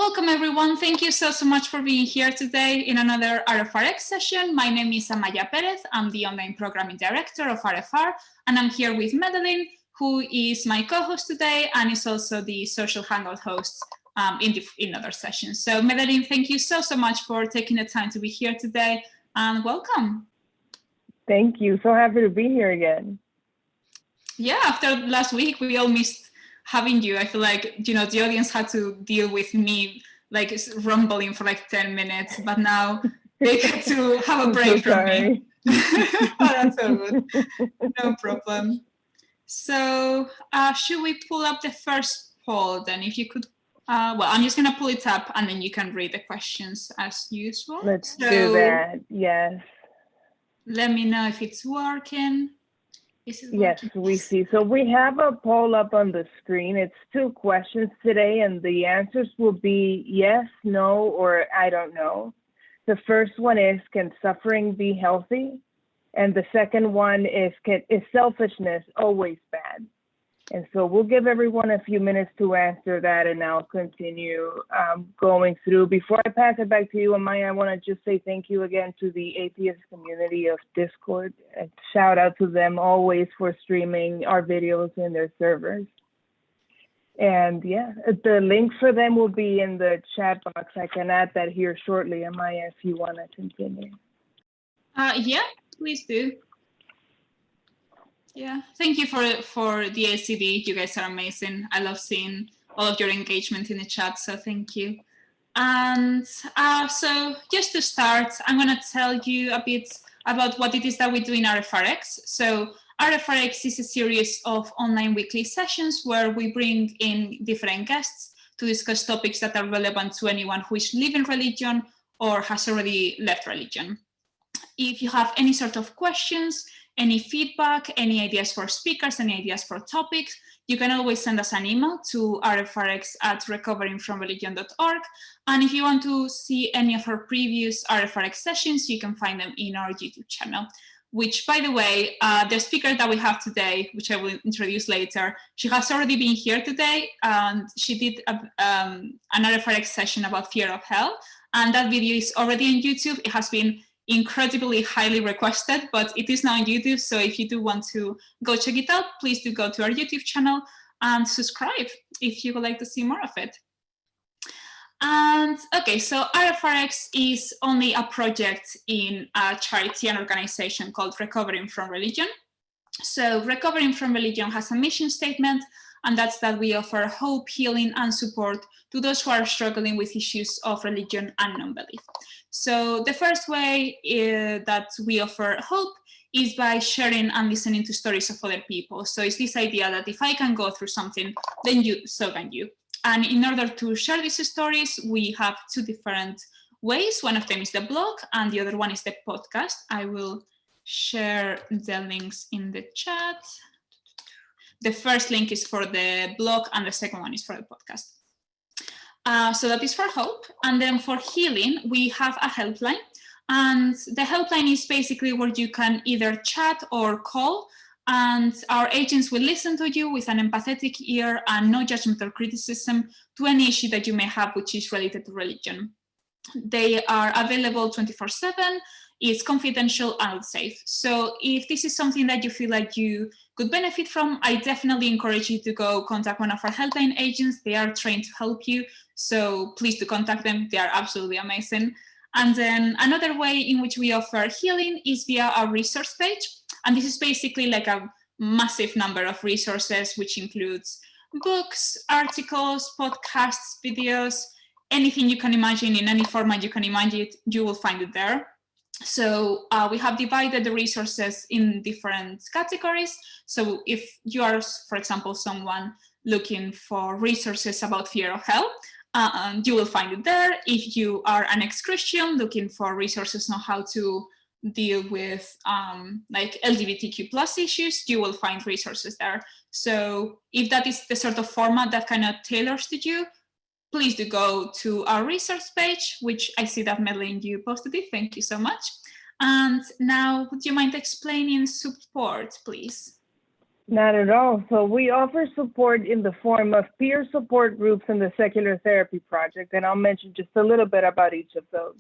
Welcome everyone. Thank you so much for being here today in another RfRx session. My name is Amaia Perez. I'm the Online Programming Director of RfR, and I'm here with Medelin, who is my co-host today and is also the social hangout host in other sessions. So Medelin, thank you so much for taking the time to be here today, and welcome. Thank you. So happy to be here again. Yeah, after last week, we all missed having you. I feel like, the audience had to deal with me like rumbling for like 10 minutes, but now they get to have a break from me. Oh, that's so good. No problem. So should we pull up the first poll then? If you could, well, I'm just going to pull it up and then you can read the questions as usual. Let's do that. Yes. Let me know if it's working. Yes, we see. So we have a poll up on the screen. It's 2 questions today, and the answers will be yes, no, or I don't know. The first one is, can suffering be healthy? And the second one is selfishness always bad? And so we'll give everyone a few minutes to answer that, and I'll continue going through. Before I pass it back to you, Amaia, I want to just say thank you again to the atheist community of Discord. And shout out to them always for streaming our videos in their servers. And yeah, the link for them will be in the chat box. I can add that here shortly, Amaia, if you want to continue. Yeah, please do. Yeah, thank you for the ACD. You guys are amazing. I love seeing all of your engagement in the chat, so thank you. And so just to start, I'm going to tell you a bit about what it is that we do in RfRx. So RfRx is a series of online weekly sessions where we bring in different guests to discuss topics that are relevant to anyone who is living religion or has already left religion. If you have any sort of questions, any feedback, any ideas for speakers, any ideas for topics, you can always send us an email to rfrx@recoveringfromreligion.org. And if you want to see any of our previous RfRx sessions, you can find them in our YouTube channel, which, by the way, the speaker that we have today, which I will introduce later, she has already been here today, and she did an RfRx session about fear of hell. And that video is already on YouTube. It has been incredibly highly requested, but it is now on YouTube. So if you do want to go check it out, please do go to our YouTube channel and subscribe if you would like to see more of it. And okay, so RfRx is only a project in a charity and organization called Recovering from Religion. So Recovering from Religion has a mission statement, and that's that we offer hope, healing, and support to those who are struggling with issues of religion and non-belief. So the first way that we offer hope is by sharing and listening to stories of other people. So it's this idea that if I can go through something, then so can you. And in order to share these stories, we have 2 different ways. One of them is the blog, and the other one is the podcast. I will share the links in the chat. The first link is for the blog, and the second one is for the podcast. So that is for hope. And then for healing, we have a helpline. And the helpline is basically where you can either chat or call, and our agents will listen to you with an empathetic ear and no judgmental criticism to any issue that you may have which is related to religion. They are available 24/7. It's confidential and safe. So if this is something that you feel like you could benefit from, I definitely encourage you to go contact one of our helpline agents. They are trained to help you. So please do contact them. They are absolutely amazing. And then another way in which we offer healing is via our resource page. And this is basically like a massive number of resources, which includes books, articles, podcasts, videos, anything you can imagine in any format you can imagine it, you will find it there. So we have divided the resources in different categories. So if you are, for example, someone looking for resources about fear of hell, you will find it there. If you are an ex-Christian looking for resources on how to deal with like LGBTQ+ issues, you will find resources there. So if that is the sort of format that kind of tailors to you, please do go to our resource page, which I see that Medelin, you posted it. Thank you so much. And now, would you mind explaining support, please? Not at all. So we offer support in the form of peer support groups in the Secular Therapy Project, and I'll mention just a little bit about each of those.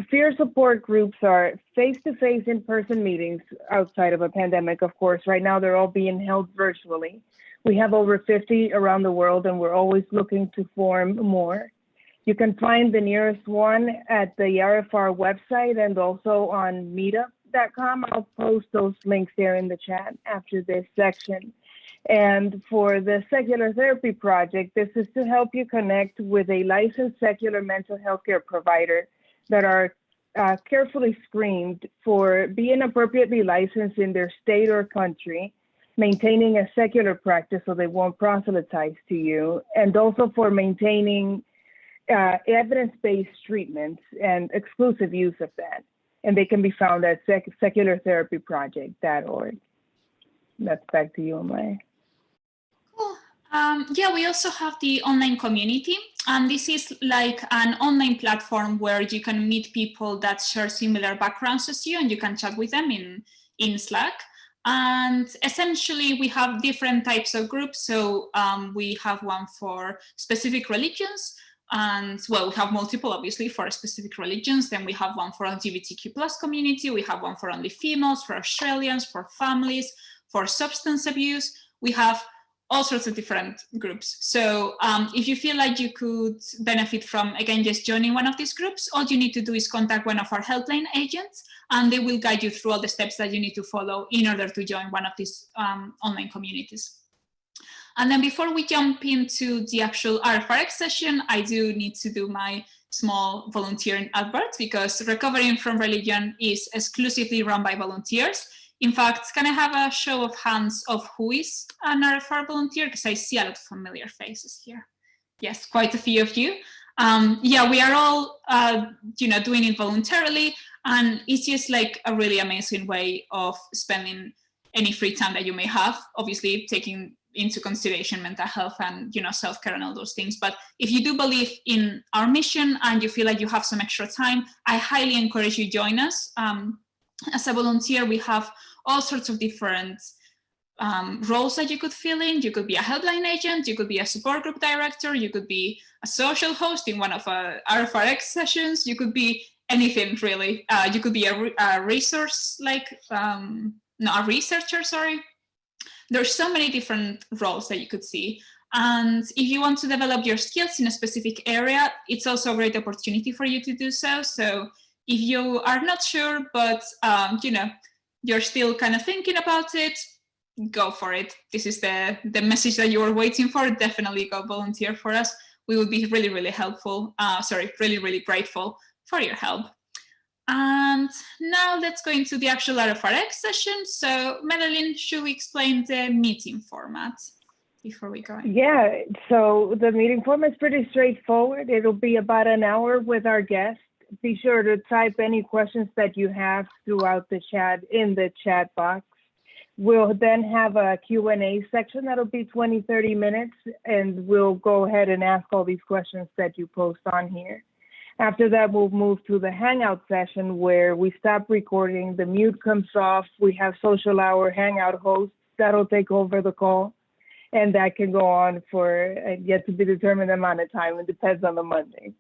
Peer support groups are face-to-face in-person meetings outside of a pandemic, of course. Right now, they're all being held virtually. We have over 50 around the world, and we're always looking to form more. You can find the nearest one at the RfR website and also on meetup.com. I'll post those links there in the chat after this section. And for the Secular Therapy Project, this is to help you connect with a licensed secular mental health care provider that are carefully screened for being appropriately licensed in their state or country, maintaining a secular practice so they won't proselytize to you, and also for maintaining evidence-based treatments and exclusive use of that. And they can be found at seculartherapyproject.org. That's back to you, Amaia. Cool. Yeah, we also have the online community, and this is like an online platform where you can meet people that share similar backgrounds as you, and you can chat with them in Slack. And essentially, we have different types of groups. So we have one for specific religions, and well, we have multiple, obviously, for specific religions. Then we have one for LGBTQ+ community. We have one for only females, for Australians, for families, for substance abuse. We have all sorts of different groups. So if you feel like you could benefit from, again, just joining one of these groups, all you need to do is contact one of our helpline agents, and they will guide you through all the steps that you need to follow in order to join one of these online communities. And then before we jump into the actual RfRx session, I do need to do my small volunteering advert, because Recovering from Religion is exclusively run by volunteers. In fact, can I have a show of hands of who is an RfR volunteer? Because I see a lot of familiar faces here. Yes, quite a few of you. Yeah, we are all, doing it voluntarily, and it's just like a really amazing way of spending any free time that you may have. Obviously, taking into consideration mental health and self-care and all those things. But if you do believe in our mission and you feel like you have some extra time, I highly encourage you join us. As a volunteer, we have all sorts of different roles that you could fill in. You could be a helpline agent, you could be a support group director, you could be a social host in one of our RfRx sessions, you could be anything really. You could be a resource, a researcher, sorry. There's so many different roles that you could see. And if you want to develop your skills in a specific area, it's also a great opportunity for you to do so. So if you are not sure, but you're still kind of thinking about it, go for it. This is the message that you were waiting for. Definitely go volunteer for us. We would be really, really helpful. Really, really grateful for your help. And now let's go into the actual RfRx session. So Medelin, should we explain the meeting format before we go in? Yeah, so the meeting format is pretty straightforward. It'll be about an hour with our guest. Be sure to type any questions that you have throughout the chat in the chat box. We'll then have a Q&A section that'll be 20-30 minutes, and we'll go ahead and ask all these questions that you post on here. After that, we'll move to the Hangout session where we stop recording, the mute comes off, we have social hour Hangout hosts that'll take over the call, and that can go on for yet to be determined amount of time. It depends on the Monday.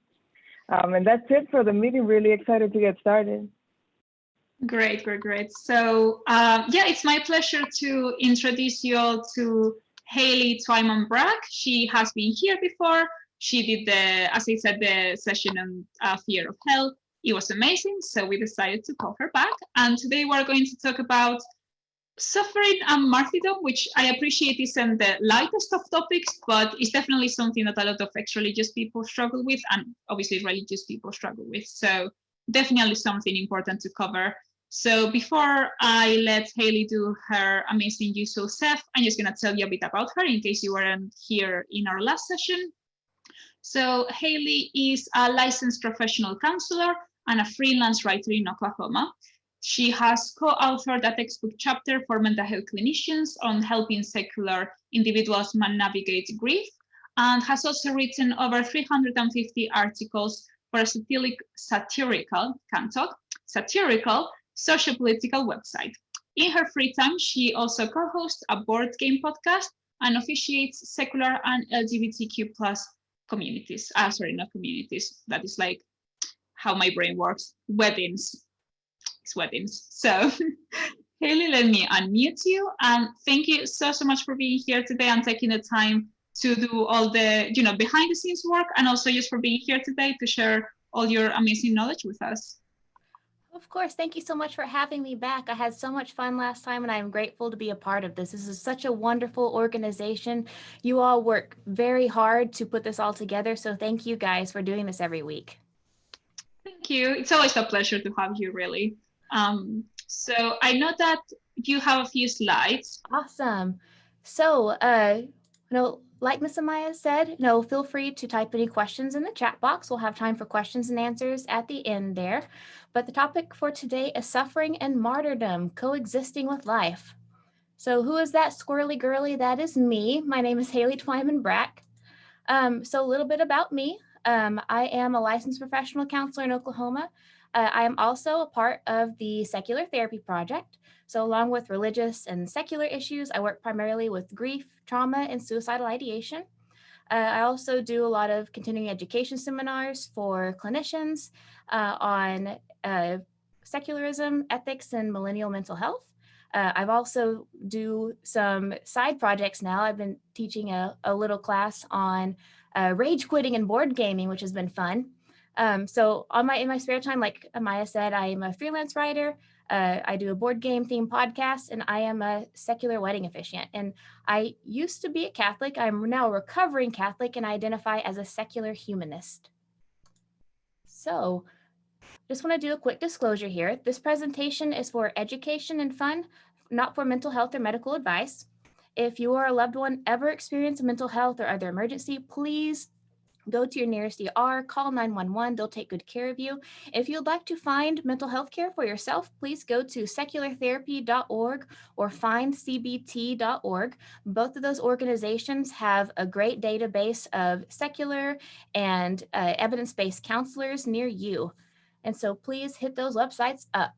And that's it for the meeting. Really excited to get started. Great. So yeah, it's my pleasure to introduce you all to Hayley Twyman Brack. She has been here before. She did as I said, the session on fear of hell. It was amazing, so we decided to call her back. And today we're going to talk about suffering and martyrdom, which I appreciate isn't the lightest of topics, but it's definitely something that a lot of ex-religious people struggle with, and obviously religious people struggle with. So definitely something important to cover. So before I let Hayley do her amazing usual self, I'm just going to tell you a bit about her in case you weren't here in our last session. So Hayley is a licensed professional counselor and a freelance writer in Oklahoma. She has co-authored a textbook chapter for mental health clinicians on helping secular individuals navigate grief, and has also written over 350 articles for a satirical sociopolitical website. In her free time, she also co-hosts a board game podcast and officiates secular and LGBTQ plus communities. Sorry, not communities. That is like how my brain works. Weddings. It's weddings. So Hayley, let me unmute you. And thank you so much for being here today and taking the time to do all the, behind the scenes work, and also just for being here today to share all your amazing knowledge with us. Of course. Thank you so much for having me back. I had so much fun last time, and I'm grateful to be a part of this. This is such a wonderful organization. You all work very hard to put this all together. So thank you guys for doing this every week. Thank you. It's always a pleasure to have you, really. So I know that you have a few slides. Awesome. So, like Miss Amaia said, feel free to type any questions in the chat box. We'll have time for questions and answers at the end there. But the topic for today is suffering and martyrdom, coexisting with life. So who is that squirrely girly? That is me. My name is Hayley Twyman Brack. So a little bit about me. I am a licensed professional counselor in Oklahoma. I am also a part of the Secular Therapy Project. So along with religious and secular issues, I work primarily with grief, trauma, and suicidal ideation. I also do a lot of continuing education seminars for clinicians on secularism, ethics, and millennial mental health. I've also do some side projects now. I've been teaching a little class on rage quitting and board gaming, which has been fun. So in my spare time, like Amaia said, I am a freelance writer. I do a board game themed podcast, and I am a secular wedding officiant. And I used to be a Catholic. I'm now a recovering Catholic, and I identify as a secular humanist. So just want to do a quick disclosure here. This presentation is for education and fun, not for mental health or medical advice. If you or a loved one ever experience a mental health or other emergency, please go to your nearest ER, call 911, they'll take good care of you. If you'd like to find mental health care for yourself, please go to seculartherapy.org or findcbt.org. Both of those organizations have a great database of secular and evidence-based counselors near you. And so please hit those websites up.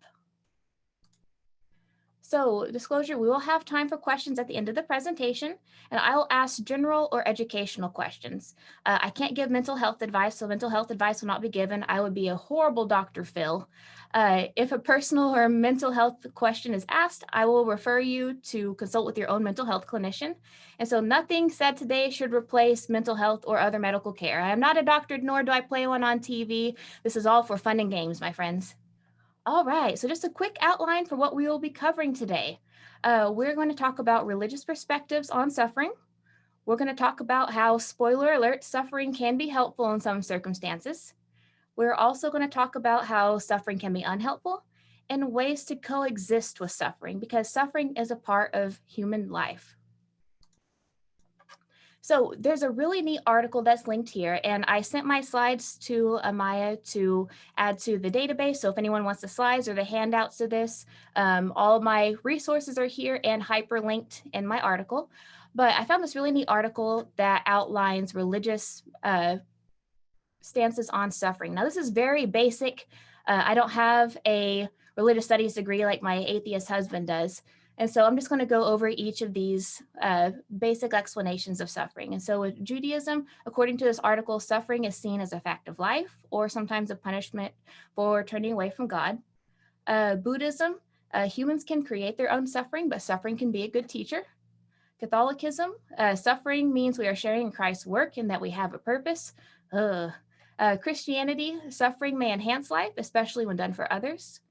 So disclosure, we will have time for questions at the end of the presentation, and I will ask general or educational questions. I can't give mental health advice, so mental health advice will not be given. I would be a horrible Dr. Phil. If a personal or mental health question is asked, I will refer you to consult with your own mental health clinician. And so nothing said today should replace mental health or other medical care. I am not a doctor, nor do I play one on TV. This is all for fun and games, my friends. All right, so just a quick outline for what we will be covering today. We're going to talk about religious perspectives on suffering. We're going to talk about how, spoiler alert, suffering can be helpful in some circumstances. We're also going to talk about how suffering can be unhelpful and ways to coexist with suffering, because suffering is a part of human life. So there's a really neat article that's linked here, and I sent my slides to Amaia to add to the database. So if anyone wants the slides or the handouts to this, all of my resources are here and hyperlinked in my article. But I found this really neat article that outlines religious stances on suffering. Now, this is very basic. I don't have a religious studies degree like my atheist husband does. And so I'm just going to go over each of these basic explanations of suffering. And so with Judaism, according to this article, suffering is seen as a fact of life or sometimes a punishment for turning away from God. Buddhism, humans can create their own suffering, but suffering can be a good teacher. Catholicism, suffering means we are sharing in Christ's work and that we have a purpose. Christianity, suffering may enhance life, especially when done for others.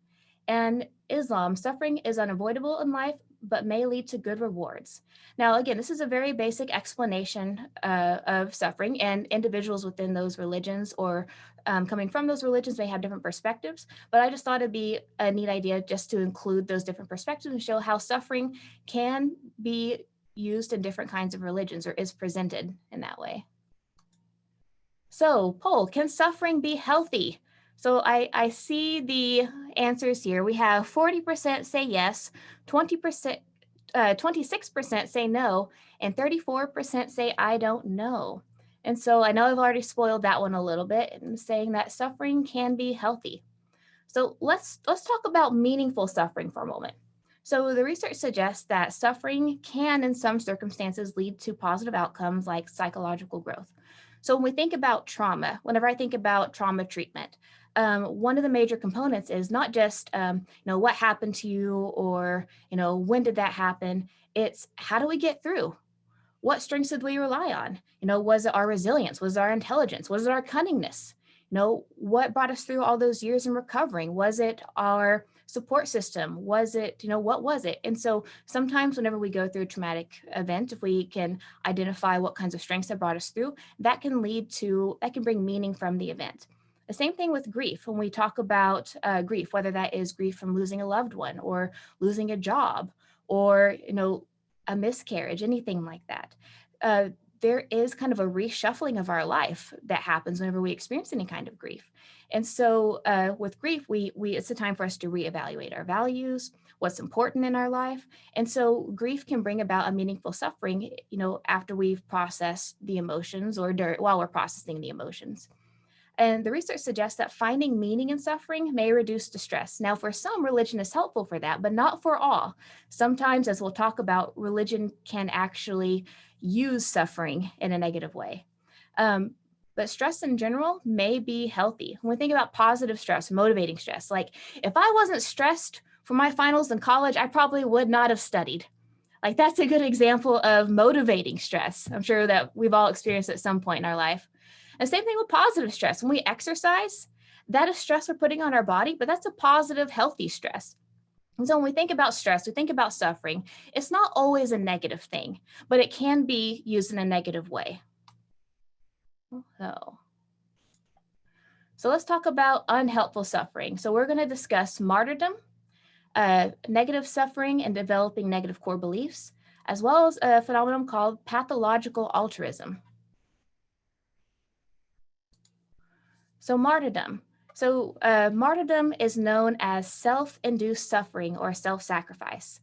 And Islam, suffering is unavoidable in life, but may lead to good rewards. Now, again, this is a very basic explanation of suffering, and individuals within those religions or coming from those religions may have different perspectives, but I just thought it'd be a neat idea just to include those different perspectives and show how suffering can be used in different kinds of religions or is presented in that way. So, poll, can suffering be healthy? So I see the answers here. We have 40% say yes, 20%, 26% say no, and 34% say I don't know. And so I know I've already spoiled that one a little bit in saying that suffering can be healthy. So let's talk about meaningful suffering for a moment. So the research suggests that suffering can, in some circumstances, lead to positive outcomes like psychological growth. So when we think about trauma, whenever I think about trauma treatment, one of the major components is not just, what happened to you, or, when did that happen? It's how do we get through? What strengths did we rely on? Was it our resilience? Was it our intelligence? Was it our cunningness? What brought us through all those years in recovering? Was it our support system? Was it, what was it? And so sometimes whenever we go through a traumatic event, if we can identify what kinds of strengths that brought us through, that can bring meaning from the event. The same thing with grief. When we talk about grief, whether that is grief from losing a loved one or losing a job or, a miscarriage, anything like that. There is kind of a reshuffling of our life that happens whenever we experience any kind of grief. And so with grief, it's a time for us to reevaluate our values, what's important in our life. And so grief can bring about a meaningful suffering, after we've processed the emotions or while we're processing the emotions. And the research suggests that finding meaning in suffering may reduce distress. Now, for some, religion is helpful for that, but not for all. Sometimes, as we'll talk about, religion can actually use suffering in a negative way. But stress in general may be healthy. When we think about positive stress, motivating stress, like if I wasn't stressed for my finals in college, I probably would not have studied. Like that's a good example of motivating stress. I'm sure that we've all experienced at some point in our life. And same thing with positive stress. When we exercise, that is stress we're putting on our body, but that's a positive, healthy stress. And so when we think about stress, we think about suffering, it's not always a negative thing, but it can be used in a negative way. So let's talk about unhelpful suffering. So we're going to discuss martyrdom, negative suffering and developing negative core beliefs, as well as a phenomenon called pathological altruism. So martyrdom. So martyrdom is known as self-induced suffering or self-sacrifice.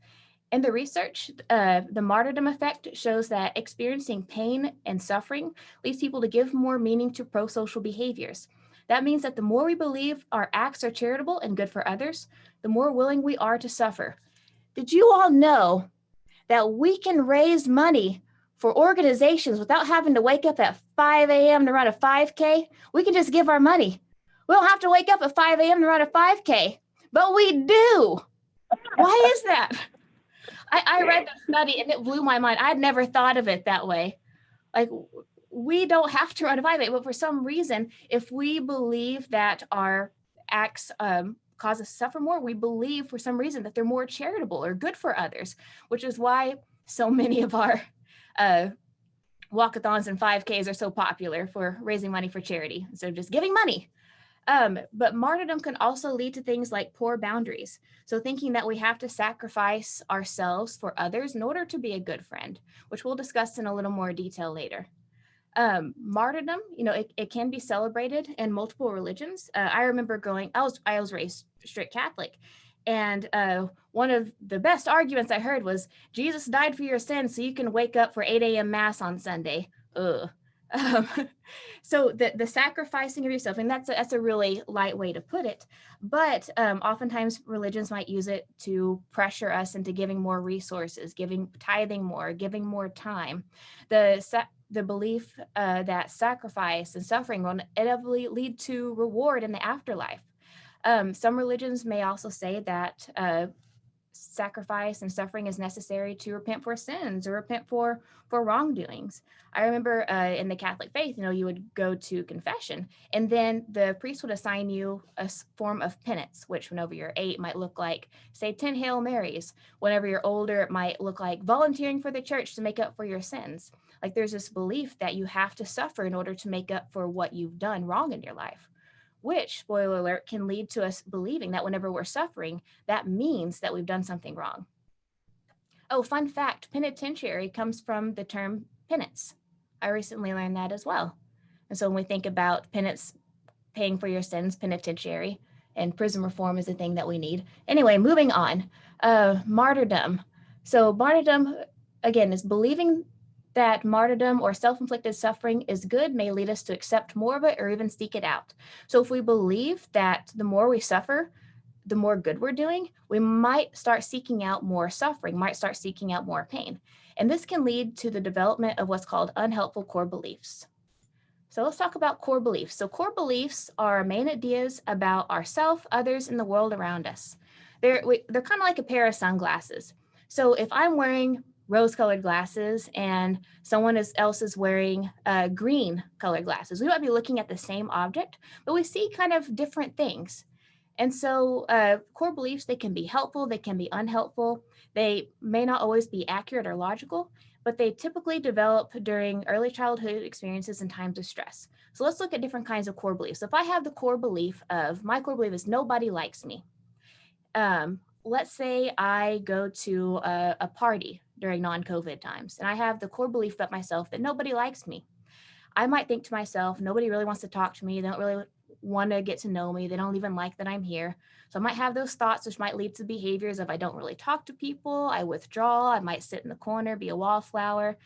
In the research, the martyrdom effect shows that experiencing pain and suffering leads people to give more meaning to pro-social behaviors. That means that the more we believe our acts are charitable and good for others, the more willing we are to suffer. Did you all know that we can raise money for organizations without having to wake up at 5 a.m. to run a 5K? We can just give our money. We don't have to wake up at 5 a.m. to run a 5K, but we do. Why is that? I read the study and it blew my mind. I'd never thought of it that way. Like, we don't have to run a 5K, but for some reason, if we believe that our acts cause us to suffer more, we believe for some reason that they're more charitable or good for others, which is why so many of our walkathons and 5Ks are so popular for raising money for charity instead of just giving money. But martyrdom can also lead to things like poor boundaries. So thinking that we have to sacrifice ourselves for others in order to be a good friend, which we'll discuss in a little more detail later. Martyrdom, it can be celebrated in multiple religions. I remember I was raised strict Catholic. And one of the best arguments I heard was, Jesus died for your sins so you can wake up for 8 a.m. Mass on Sunday. Ugh. So the sacrificing of yourself, and that's a really light way to put it, but oftentimes religions might use it to pressure us into giving more resources, tithing more, giving more time. The belief that sacrifice and suffering will inevitably lead to reward in the afterlife. Some religions may also say that sacrifice and suffering is necessary to repent for sins or repent for wrongdoings. I remember in the Catholic faith, you would go to confession and then the priest would assign you a form of penance, which whenever you're 8 might look like, say, 10 Hail Marys. Whenever you're older, it might look like volunteering for the church to make up for your sins. Like there's this belief that you have to suffer in order to make up for what you've done wrong in your life, which, spoiler alert, can lead to us believing that whenever we're suffering, that means that we've done something wrong. Oh, fun fact, penitentiary comes from the term penance. I recently learned that as well. And so when we think about penance, paying for your sins, penitentiary, and prison reform is a thing that we need. Anyway, moving on. Martyrdom. So martyrdom, again, is believing that martyrdom or self-inflicted suffering is good may lead us to accept more of it or even seek it out. So if we believe that the more we suffer, the more good we're doing, we might start seeking out more suffering, might start seeking out more pain. And this can lead to the development of what's called unhelpful core beliefs. So let's talk about core beliefs. So core beliefs are main ideas about ourselves, others, and the world around us. They're kind of like a pair of sunglasses. So if I'm wearing rose-colored glasses and someone else is wearing green colored glasses, we might be looking at the same object, but we see kind of different things. And so core beliefs, they can be helpful, they can be unhelpful. They may not always be accurate or logical, but they typically develop during early childhood experiences and times of stress. So let's look at different kinds of core beliefs. So if I have the core belief of, my core belief is nobody likes me. Let's say I go to a party during non-COVID times, and I have the core belief about myself that nobody likes me. I might think to myself, nobody really wants to talk to me. They don't really want to get to know me. They don't even like that I'm here. So I might have those thoughts, which might lead to behaviors of I don't really talk to people. I withdraw. I might sit in the corner, be a wallflower.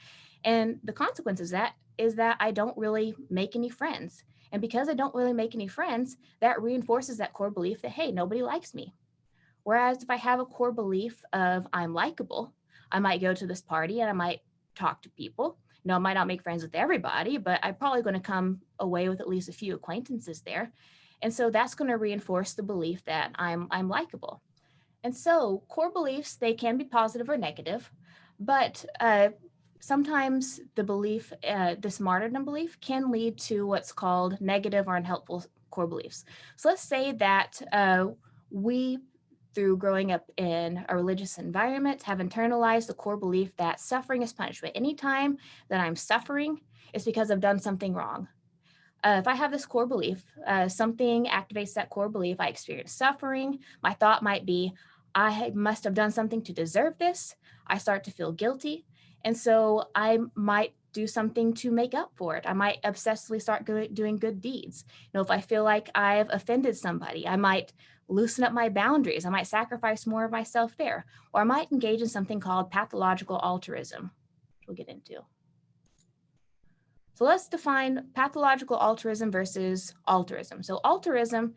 And the consequence of that is that I don't really make any friends. And because I don't really make any friends, that reinforces that core belief that, hey, nobody likes me. Whereas if I have a core belief of I'm likable, I might go to this party and I might talk to people. I might not make friends with everybody, but I'm probably going to come away with at least a few acquaintances there. And so that's going to reinforce the belief that I'm likable. And so core beliefs, they can be positive or negative, but sometimes the belief, this martyrdom belief, can lead to what's called negative or unhelpful core beliefs. So let's say that we, through growing up in a religious environment, have internalized the core belief that suffering is punishment. Anytime that I'm suffering, it's because I've done something wrong. If I have this core belief, something activates that core belief. I experience suffering. My thought might be, I must have done something to deserve this. I start to feel guilty. And so I might do something to make up for it. I might obsessively start doing good deeds. If I feel like I've offended somebody, I might loosen up my boundaries. I might sacrifice more of myself there, or I might engage in something called pathological altruism, which we'll get into. So let's define pathological altruism versus altruism. So altruism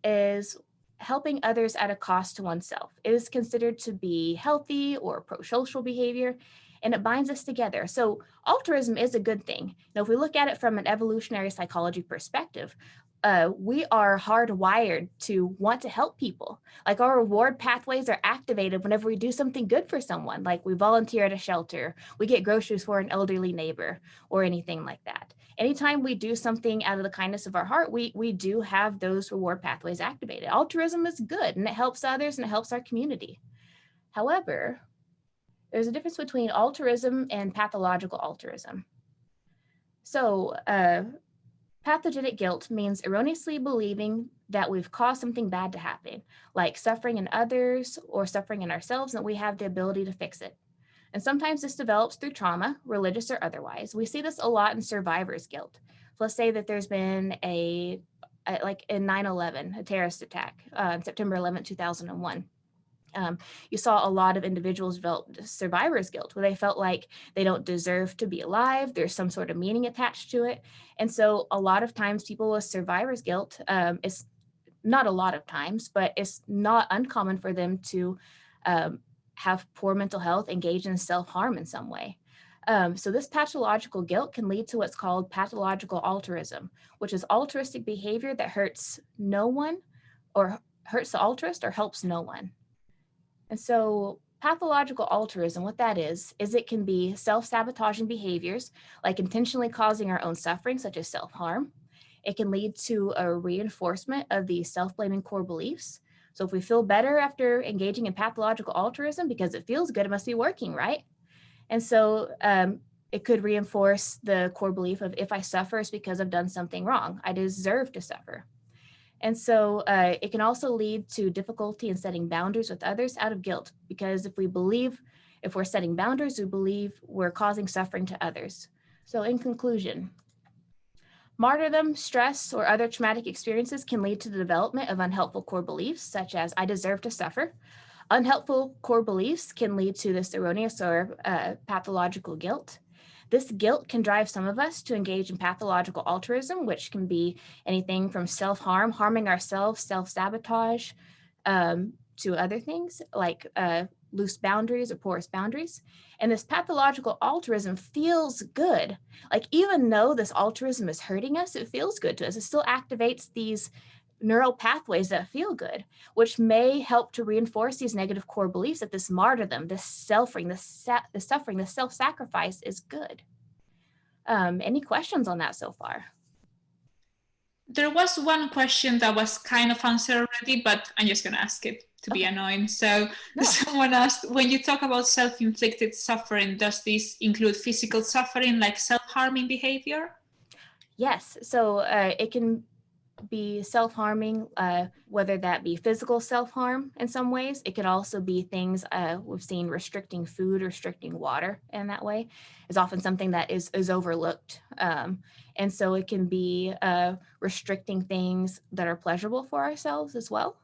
is helping others at a cost to oneself. It is considered to be healthy or pro-social behavior, and it binds us together. So altruism is a good thing. Now, if we look at it from an evolutionary psychology perspective, we are hardwired to want to help people. Like our reward pathways are activated whenever we do something good for someone, like we volunteer at a shelter, we get groceries for an elderly neighbor, or anything like that. Anytime we do something out of the kindness of our heart, we do have those reward pathways activated. Altruism is good, and it helps others and it helps our community. However, there's a difference between altruism and pathological altruism. So, pathogenic guilt means erroneously believing that we've caused something bad to happen, like suffering in others or suffering in ourselves, and we have the ability to fix it. And sometimes this develops through trauma, religious or otherwise. We see this a lot in survivor's guilt. So let's say that there's been like in 9/11, a terrorist attack, September 11, 2001. You saw a lot of individuals develop survivor's guilt, where they felt like they don't deserve to be alive. There's some sort of meaning attached to it. And so a lot of times people with survivor's guilt, it's not a lot of times, but it's not uncommon for them to have poor mental health, engage in self-harm in some way. So this pathological guilt can lead to what's called pathological altruism, which is altruistic behavior that hurts no one, or hurts the altruist, or helps no one. And so pathological altruism, what that is it can be self-sabotaging behaviors, like intentionally causing our own suffering, such as self-harm. It can lead to a reinforcement of the self-blaming core beliefs. So if we feel better after engaging in pathological altruism because it feels good, it must be working, right? And so it could reinforce the core belief of, if I suffer, it's because I've done something wrong. I deserve to suffer. And so it can also lead to difficulty in setting boundaries with others out of guilt, because if we're setting boundaries, we believe we're causing suffering to others. So in conclusion, martyrdom, stress, or other traumatic experiences can lead to the development of unhelpful core beliefs, such as I deserve to suffer. Unhelpful core beliefs can lead to this erroneous or pathological guilt. This guilt can drive some of us to engage in pathological altruism, which can be anything from self-harm, harming ourselves, self-sabotage, to other things like loose boundaries or porous boundaries. And this pathological altruism feels good. Like even though this altruism is hurting us, it feels good to us. It still activates these neural pathways that feel good, which may help to reinforce these negative core beliefs that this martyrdom, this suffering, this self-sacrifice is good. Any questions on that so far? There was one question that was kind of answered already, but I'm just going to ask it to be annoying. So someone asked, when you talk about self-inflicted suffering, does this include physical suffering like self-harming behavior? Yes. So it can be self-harming, whether that be physical self-harm in some ways. It could also be things we've seen restricting food, restricting water in that way is often something that is overlooked. And so it can be restricting things that are pleasurable for ourselves as well.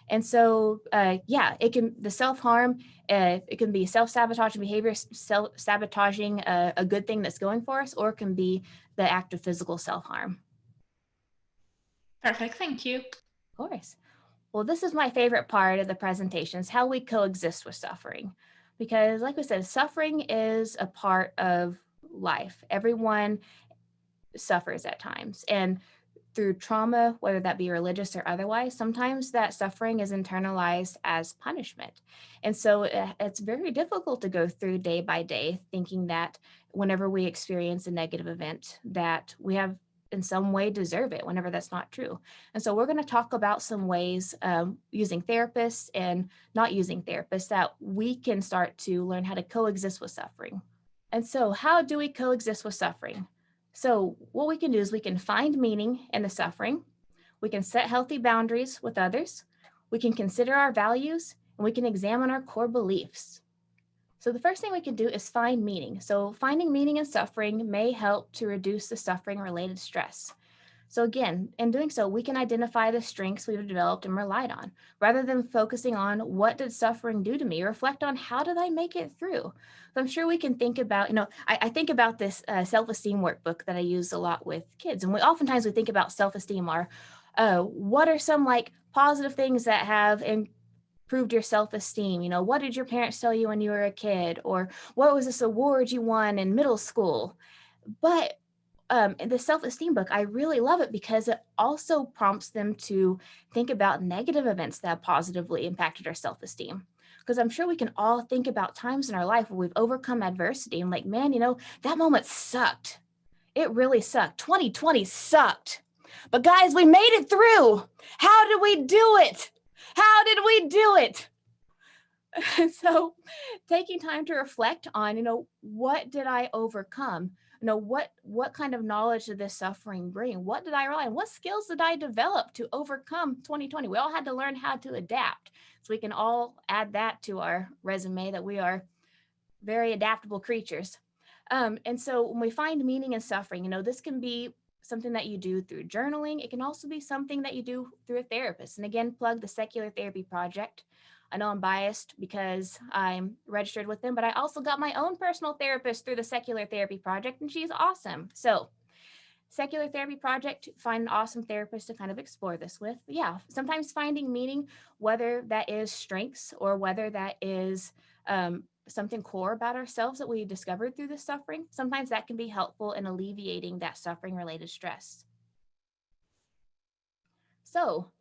And so, it can, the self-harm, it can be self-sabotaging behavior, sabotaging a good thing that's going for us, or it can be the act of physical self-harm. Perfect, thank you. Of course. Well, this is my favorite part of the presentation, is how we coexist with suffering. Because like we said, suffering is a part of life. Everyone suffers at times. And through trauma, whether that be religious or otherwise, sometimes that suffering is internalized as punishment. And so it's very difficult to go through day by day thinking that whenever we experience a negative event, that we have in some way deserve it, whenever that's not true. And so we're going to talk about some ways using therapists and not using therapists that we can start to learn how to coexist with suffering. And so how do we coexist with suffering? So what we can do is we can find meaning in the suffering. We can set healthy boundaries with others. We can consider our values, and we can examine our core beliefs. So the first thing we can do is find meaning. So finding meaning in suffering may help to reduce the suffering-related stress. So again, in doing so, we can identify the strengths we've developed and relied on. Rather than focusing on what did suffering do to me, reflect on how did I make it through? So I'm sure we can think about, I think about this self-esteem workbook that I use a lot with kids. And oftentimes we think about self-esteem are, what are some like positive things that have improved your self-esteem? What did your parents tell you when you were a kid? Or what was this award you won in middle school? But in the self-esteem book, I really love it because it also prompts them to think about negative events that have positively impacted our self-esteem. Because I'm sure we can all think about times in our life where we've overcome adversity and like, man, that moment sucked. It really sucked. 2020 sucked. But guys, we made it through. How did we do it? How did we do it? So taking time to reflect on, what did I overcome? What kind of knowledge did this suffering bring? What did I rely on? What skills did I develop to overcome 2020? We all had to learn how to adapt. So we can all add that to our resume that we are very adaptable creatures. And so when we find meaning in suffering, this can be something that you do through journaling. It can also be something that you do through a therapist. And again, plug the Secular Therapy Project. I know I'm biased because I'm registered with them, but I also got my own personal therapist through the Secular Therapy Project, and she's awesome. So Secular Therapy Project, find an awesome therapist to kind of explore this with. But yeah, sometimes finding meaning, whether that is strengths or whether that is something core about ourselves that we discovered through this suffering, sometimes that can be helpful in alleviating that suffering-related stress. So,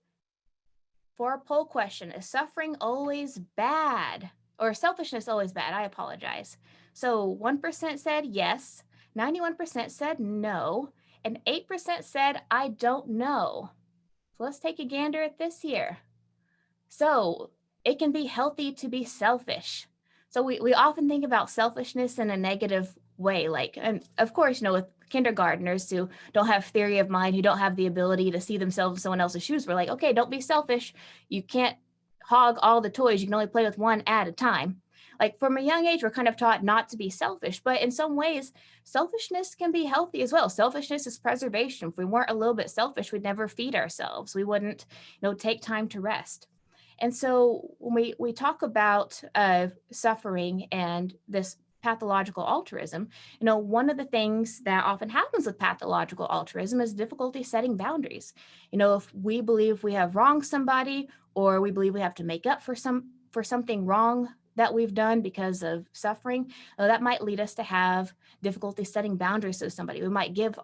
for a poll question, is suffering always bad? Or selfishness always bad? I apologize. So 1% said yes, 91% said no, and 8% said I don't know. So let's take a gander at this here. So it can be healthy to be selfish. So we often think about selfishness in a negative way, and of course, with kindergartners who don't have theory of mind, who don't have the ability to see themselves in someone else's shoes, we're like, okay, don't be selfish. You can't hog all the toys. You can only play with one at a time. Like from a young age, we're kind of taught not to be selfish, but in some ways, selfishness can be healthy as well. Selfishness is preservation. If we weren't a little bit selfish, we'd never feed ourselves. We wouldn't, take time to rest. And so when we talk about suffering and this pathological altruism, one of the things that often happens with pathological altruism is difficulty setting boundaries. If we believe we have wronged somebody, or we believe we have to make up for something wrong that we've done because of suffering, that might lead us to have difficulty setting boundaries with somebody. We might give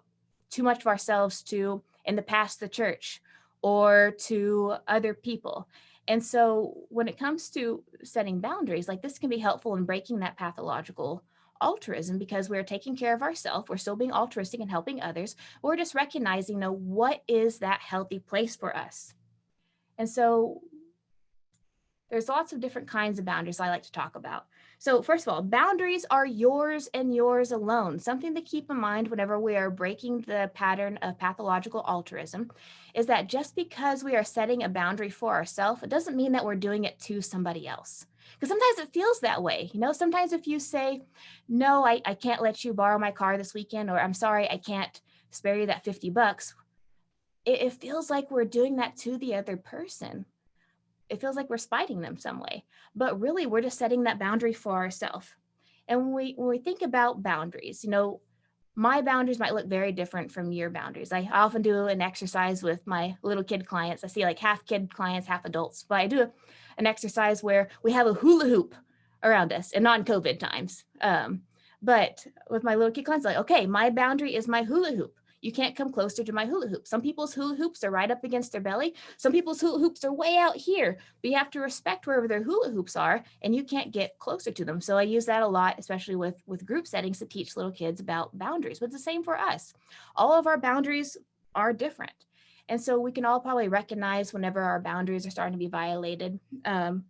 too much of ourselves to, in the past, the church or to other people. And so when it comes to setting boundaries, like this can be helpful in breaking that pathological altruism, because we're taking care of ourselves, we're still being altruistic and helping others, we're just recognizing, what is that healthy place for us? And so there's lots of different kinds of boundaries I like to talk about. So first of all, boundaries are yours and yours alone. Something to keep in mind whenever we are breaking the pattern of pathological altruism is that just because we are setting a boundary for ourselves, it doesn't mean that we're doing it to somebody else. Because sometimes it feels that way. Sometimes if you say, no, I can't let you borrow my car this weekend, or I'm sorry, I can't spare you that $50, it feels like we're doing that to the other person. It feels like we're spiting them some way, but really we're just setting that boundary for ourselves. And when we think about boundaries, my boundaries might look very different from your boundaries. I often do an exercise with my little kid clients. I see like half kid clients, half adults, but I do an exercise where we have a hula hoop around us, and not in COVID times. But with my little kid clients, like, okay, my boundary is my hula hoop. You can't come closer to my hula hoop. Some people's hula hoops are right up against their belly. Some people's hula hoops are way out here, but you have to respect wherever their hula hoops are, and you can't get closer to them. So I use that a lot, especially with group settings, to teach little kids about boundaries. But it's the same for us. All of our boundaries are different. And so we can all probably recognize whenever our boundaries are starting to be violated. And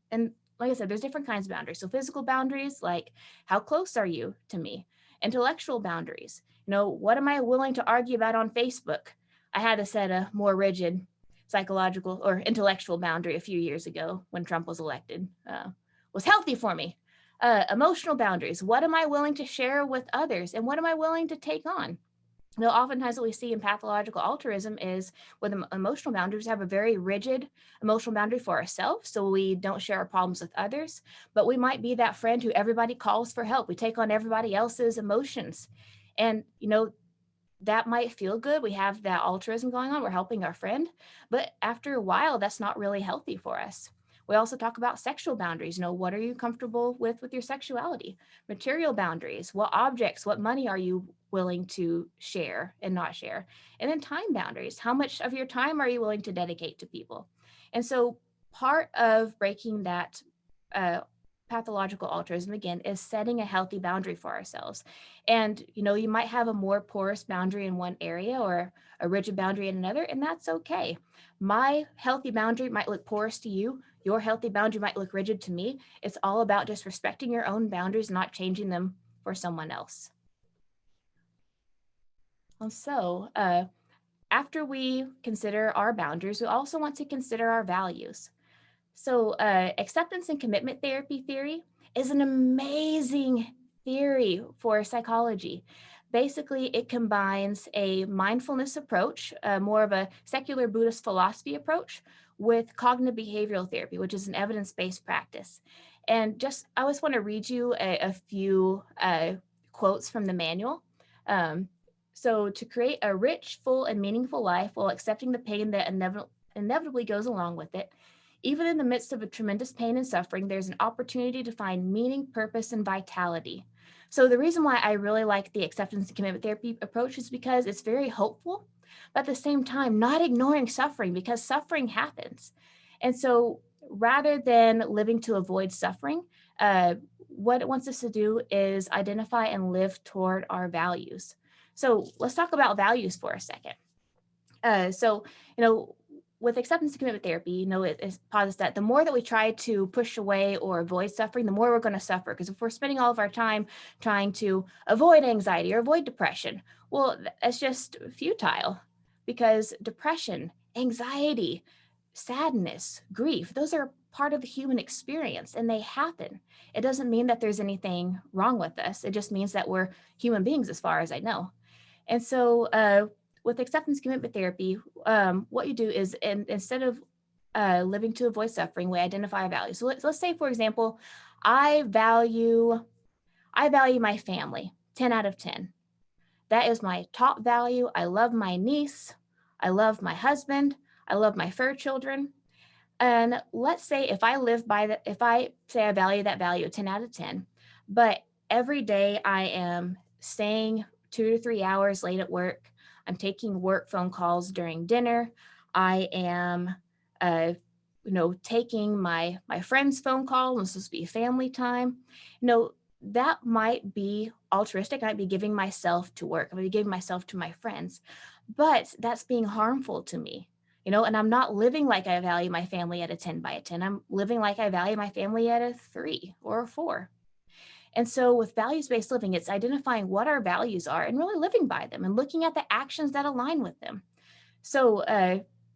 like I said, there's different kinds of boundaries. So physical boundaries, like how close are you to me? Intellectual boundaries, what am I willing to argue about on Facebook? I had to set a more rigid psychological or intellectual boundary a few years ago when Trump was elected. Was healthy for me. Emotional boundaries, what am I willing to share with others, and what am I willing to take on? Oftentimes what we see in pathological altruism is with emotional boundaries, have a very rigid emotional boundary for ourselves, so we don't share our problems with others, but we might be that friend who everybody calls for help. We take on everybody else's emotions. And, that might feel good. We have that altruism going on. We're helping our friend, but after a while, that's not really healthy for us. We also talk about sexual boundaries. What are you comfortable with your sexuality? Material boundaries, what objects, what money are you willing to share and not share? And then time boundaries, how much of your time are you willing to dedicate to people? And so part of breaking that pathological altruism, again, is setting a healthy boundary for ourselves. And, you might have a more porous boundary in one area or a rigid boundary in another, and that's okay. My healthy boundary might look porous to you. Your healthy boundary might look rigid to me. It's all about just respecting your own boundaries, not changing them for someone else. And so after we consider our boundaries, we also want to consider our values. So acceptance and commitment therapy theory is an amazing theory for psychology. Basically, it combines a mindfulness approach, more of a secular Buddhist philosophy approach, with cognitive behavioral therapy, which is an evidence-based practice. And I always want to read you a few quotes from the manual. So to create a rich, full, and meaningful life while accepting the pain that inevitably goes along with it, even in the midst of a tremendous pain and suffering, there's an opportunity to find meaning, purpose, and vitality. So the reason why I really like the acceptance and commitment therapy approach is because it's very hopeful, but at the same time, not ignoring suffering, because suffering happens. And so rather than living to avoid suffering, what it wants us to do is identify and live toward our values. So let's talk about values for a second. With acceptance and commitment therapy, it posits that the more that we try to push away or avoid suffering, the more we're going to suffer. Because if we're spending all of our time trying to avoid anxiety or avoid depression, well, that's just futile. Because depression, anxiety, sadness, grief, those are part of the human experience, and they happen. It doesn't mean that there's anything wrong with us. It just means that we're human beings, as far as I know. And so with acceptance commitment therapy, what you do is instead of living to avoid suffering, we identify a value. So let's say, for example, I value I value my family, 10 out of 10. That is my top value. I love my niece. I love my husband. I love my fur children. And let's say if I live by that, if I say I value that value of 10 out of 10, but every day I am staying 2 to 3 hours late at work, I'm taking work phone calls during dinner, I am, uh, taking my friend's phone call, and this is supposed to be family time, that might be altruistic. I might be giving myself to work. I might be giving myself to my friends, but that's being harmful to me. And I'm not living like I value my family at a 10 by a 10. I'm living like I value my family at a 3 or a 4. And so with values-based living, it's identifying what our values are and really living by them and looking at the actions that align with them. So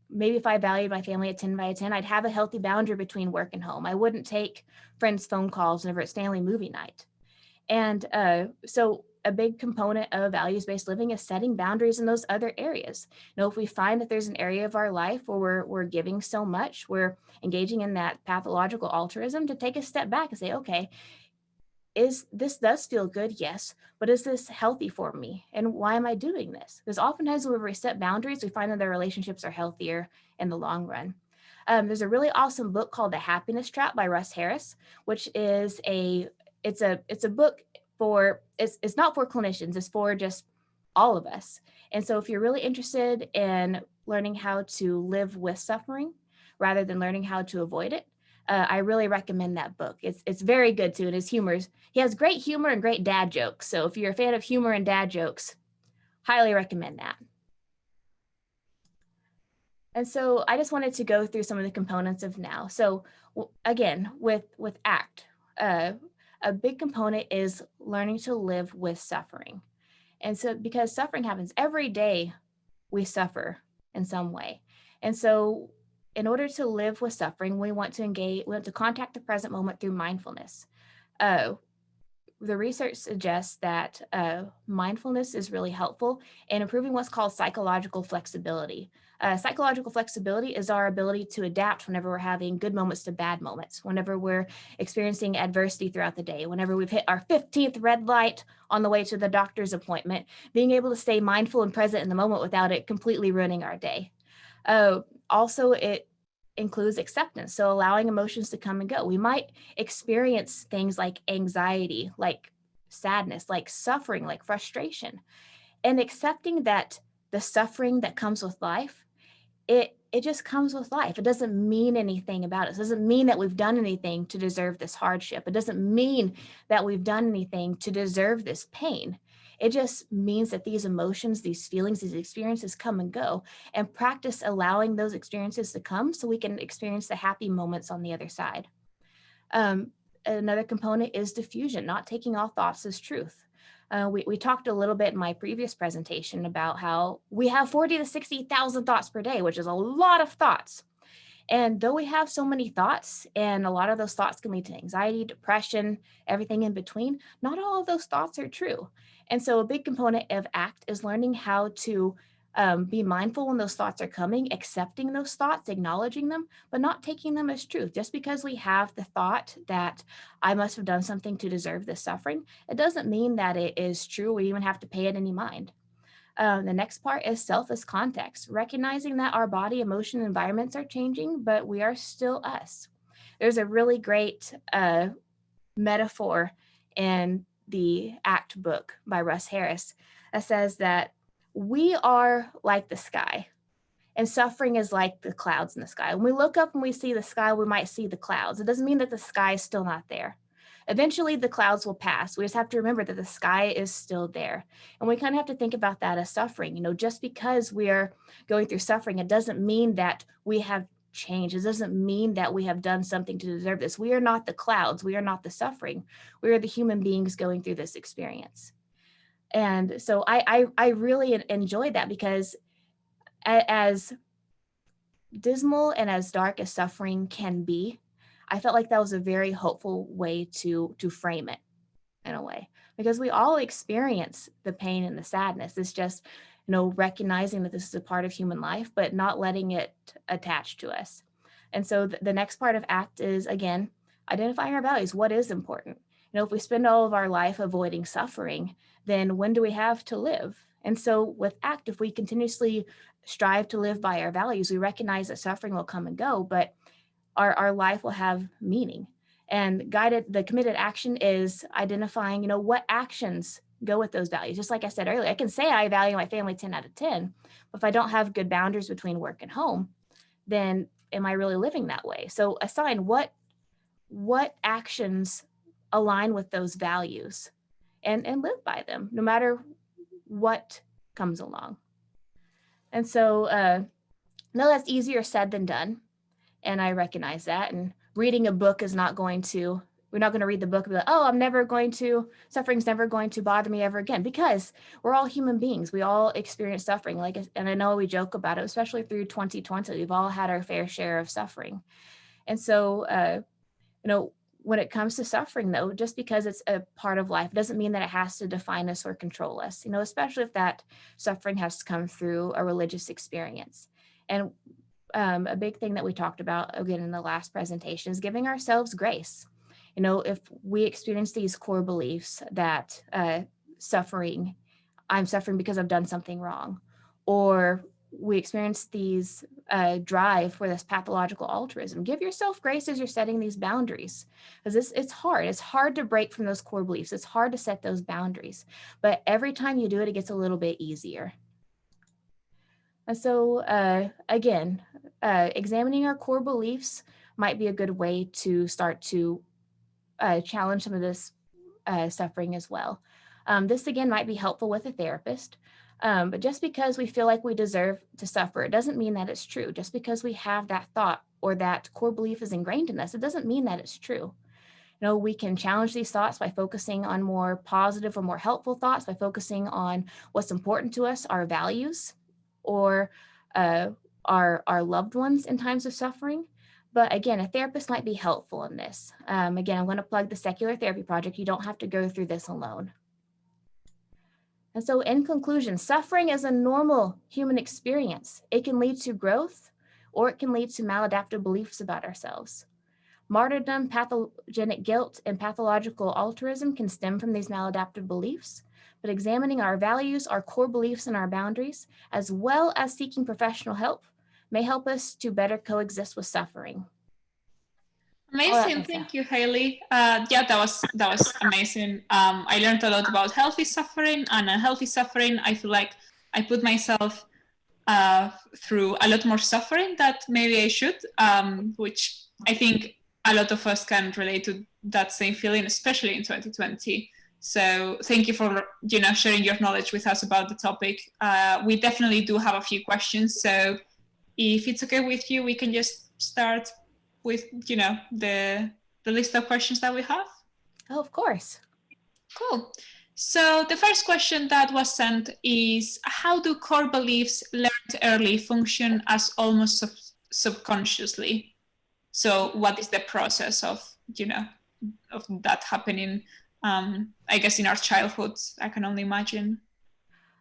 maybe if I valued my family at 10 by a 10, I'd have a healthy boundary between work and home. I wouldn't take friends' phone calls whenever it's family movie night. And so a big component of values-based living is setting boundaries in those other areas. If we find that there's an area of our life where we're giving so much, we're engaging in that pathological altruism, to take a step back and say, okay, this does feel good, yes, but is this healthy for me? And why am I doing this? Because oftentimes when we set boundaries, we find that their relationships are healthier in the long run. There's a really awesome book called The Happiness Trap by Russ Harris, which is it's a book for, it's not for clinicians, it's for just all of us. And so if you're really interested in learning how to live with suffering rather than learning how to avoid it, I really recommend that book. It's very good too, and he has great humor and great dad jokes. So if you're a fan of humor and dad jokes, highly recommend that. And so I just wanted to go through some of the components of now. So again, with ACT, a big component is learning to live with suffering. And so because suffering happens every day, we suffer in some way. And so in order to live with suffering, we want to contact the present moment through mindfulness. The research suggests that mindfulness is really helpful in improving what's called psychological flexibility. Psychological flexibility is our ability to adapt whenever we're having good moments to bad moments, whenever we're experiencing adversity throughout the day, whenever we've hit our 15th red light on the way to the doctor's appointment, being able to stay mindful and present in the moment without it completely ruining our day. Also, it includes acceptance, so allowing emotions to come and go. We might experience things like anxiety, like sadness, like suffering, like frustration, and accepting that the suffering that comes with life, it just comes with life. It doesn't mean anything about us. It doesn't mean that we've done anything to deserve this hardship. It doesn't mean that we've done anything to deserve this pain. It just means that these emotions, these feelings, these experiences come and go, and practice allowing those experiences to come so we can experience the happy moments on the other side. Another component is diffusion, not taking all thoughts as truth. We talked a little bit in my previous presentation about how we have 40 to 60,000 thoughts per day, which is a lot of thoughts. And though we have so many thoughts, and a lot of those thoughts can lead to anxiety, depression, everything in between, not all of those thoughts are true. And so a big component of ACT is learning how to be mindful when those thoughts are coming, accepting those thoughts, acknowledging them, but not taking them as truth. Just because we have the thought that I must have done something to deserve this suffering, it doesn't mean that it is true. We even have to pay it any mind. The next part is self as context, recognizing that our body, emotion, and environments are changing, but we are still us. There's a really great metaphor in the ACT book by Russ Harris that says that we are like the sky, and suffering is like the clouds in the sky. When we look up and we see the sky, we might see the clouds. It doesn't mean that the sky is still not there. Eventually the clouds will pass. We just have to remember that the sky is still there. And we kind of have to think about that as suffering. Just because we are going through suffering, it doesn't mean that we have changed. It doesn't mean that we have done something to deserve this. We are not the clouds. We are not the suffering. We are the human beings going through this experience. And so I really enjoyed that, because as dismal and as dark as suffering can be, I felt like that was a very hopeful way to frame it, in a way, because we all experience the pain and the sadness. It's just, recognizing that this is a part of human life, but not letting it attach to us. And so the next part of ACT is, again, identifying our values. What is important? If we spend all of our life avoiding suffering, then when do we have to live? And so with ACT, if we continuously strive to live by our values, we recognize that suffering will come and go, but our life will have meaning. And the committed action is identifying, what actions go with those values. Just like I said earlier, I can say I value my family 10 out of 10, but if I don't have good boundaries between work and home, then am I really living that way? So assign what actions align with those values and live by them, no matter what comes along. And so, no, that's easier said than done. And I recognize that. And reading a book is not going to, we're not going to read the book and be like, oh, suffering's never going to bother me ever again, because we're all human beings. We all experience suffering. And I know we joke about it, especially through 2020, we've all had our fair share of suffering. And so, when it comes to suffering, though, just because it's a part of life doesn't mean that it has to define us or control us, especially if that suffering has to come through a religious experience. And a big thing that we talked about again in the last presentation is giving ourselves grace. If we experience these core beliefs that I'm suffering because I've done something wrong, or we experience these drive for this pathological altruism, give yourself grace as you're setting these boundaries, because it's hard to break from those core beliefs. It's hard to set those boundaries, but every time you do it, it gets a little bit easier. And so again, examining our core beliefs might be a good way to start to challenge some of this suffering as well. This again might be helpful with a therapist. But just because we feel like we deserve to suffer, it doesn't mean that it's true. Just because we have that thought or that core belief is ingrained in us, it doesn't mean that it's true. We can challenge these thoughts by focusing on more positive or more helpful thoughts, by focusing on what's important to us, our values, or our loved ones in times of suffering. But again, a therapist might be helpful in this. Again, I'm going to plug the Secular Therapy Project. You don't have to go through this alone. And so in conclusion, suffering is a normal human experience. It can lead to growth, or it can lead to maladaptive beliefs about ourselves. Martyrdom, pathogenic guilt, and pathological altruism can stem from these maladaptive beliefs, but examining our values, our core beliefs, and our boundaries, as well as seeking professional help, may help us to better coexist with suffering. Amazing, thank you, Hayley. Yeah, that was amazing. I learned a lot about healthy suffering and unhealthy suffering. I feel like I put myself through a lot more suffering that maybe I should, which I think a lot of us can relate to that same feeling, especially in 2020. So thank you for sharing your knowledge with us about the topic. We definitely do have a few questions, so if it's okay with you, we can just start with the list of questions that we have. Oh, of course. Cool. So the first question that was sent is, how do core beliefs learned early function as almost subconsciously? So what is the process of of that happening, I guess, in our childhood? I can only imagine.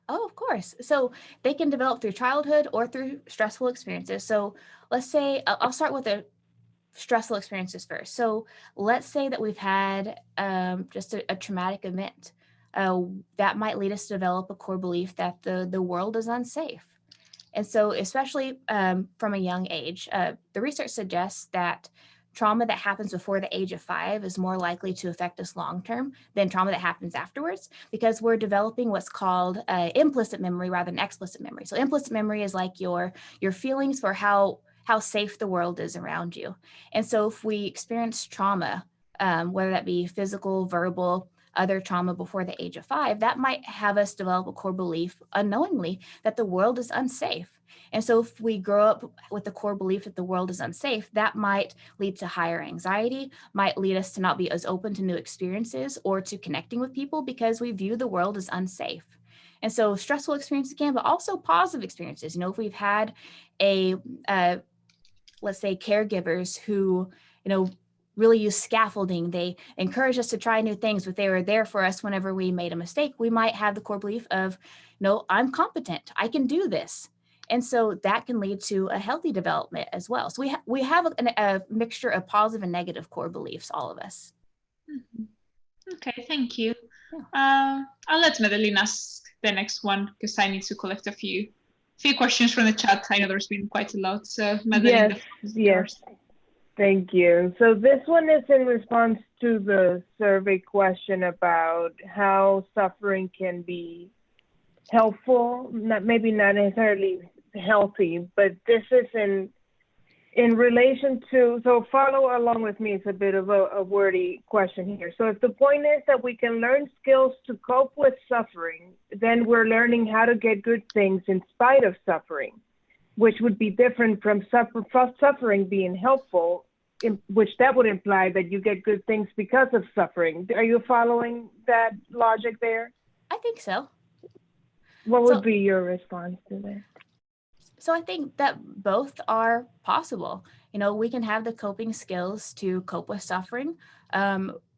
Oh, of course. So they can develop through childhood or through stressful experiences. So let's say, I'll start with the stressful experiences first. So let's say that we've had just a traumatic event. That might lead us to develop a core belief that the world is unsafe. And so especially from a young age, the research suggests that trauma that happens before the age of 5 is more likely to affect us long-term than trauma that happens afterwards, because we're developing what's called implicit memory rather than explicit memory. So implicit memory is like your feelings for how safe the world is around you. And so if we experience trauma, whether that be physical, verbal, other trauma before the age of 5, that might have us develop a core belief unknowingly that the world is unsafe. And so if we grow up with the core belief that the world is unsafe, that might lead to higher anxiety, might lead us to not be as open to new experiences or to connecting with people because we view the world as unsafe. And so stressful experiences again, but also positive experiences. If we've had let's say caregivers who, really use scaffolding. They encourage us to try new things, but they were there for us whenever we made a mistake. We might have the core belief of, no, I'm competent, I can do this. And so that can lead to a healthy development as well. So we have a mixture of positive and negative core beliefs, all of us. Mm-hmm. Okay, thank you. Yeah. I'll let Medelin ask the next one because I need to collect a few questions from the chat. I know there's been quite a lot. So Medelin, the floor is yours. Thank you. So this one is in response to the survey question about how suffering can be helpful, maybe not necessarily healthy, but this is in relation to, so follow along with me, it's a bit of a wordy question here. So if the point is that we can learn skills to cope with suffering, then we're learning how to get good things in spite of suffering, which would be different from suffering being helpful, which that would imply that you get good things because of suffering. Are you following that logic there? I think so. What would be your response to that? So I think that both are possible. You know, we can have the coping skills to cope with suffering,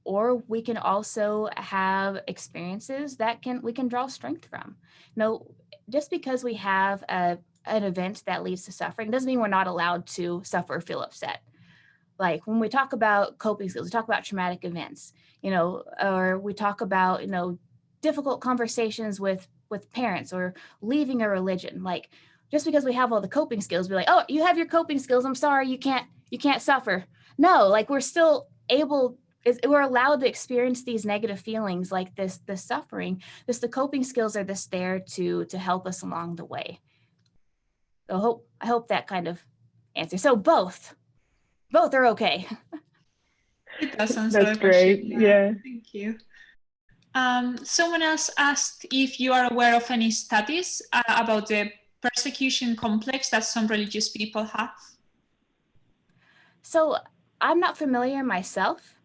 or we can also have experiences that we can draw strength from. You know, just because we have an event that leads to suffering doesn't mean we're not allowed to suffer or feel upset. Like when we talk about coping skills, we talk about traumatic events, you know, or we talk about, you know, difficult conversations with parents or leaving a religion. Like just because we have all the coping skills, we're like, oh, you have your coping skills, I'm sorry, you can't suffer. No, like we're still we're allowed to experience these negative feelings like this suffering. The coping skills are just there to help us along the way. So I hope that kind of answers. So both are okay. It does answer That's the question. great. Yeah. Thank you. Someone else asked if you are aware of any studies about the persecution complex that some religious people have. So I'm not familiar myself,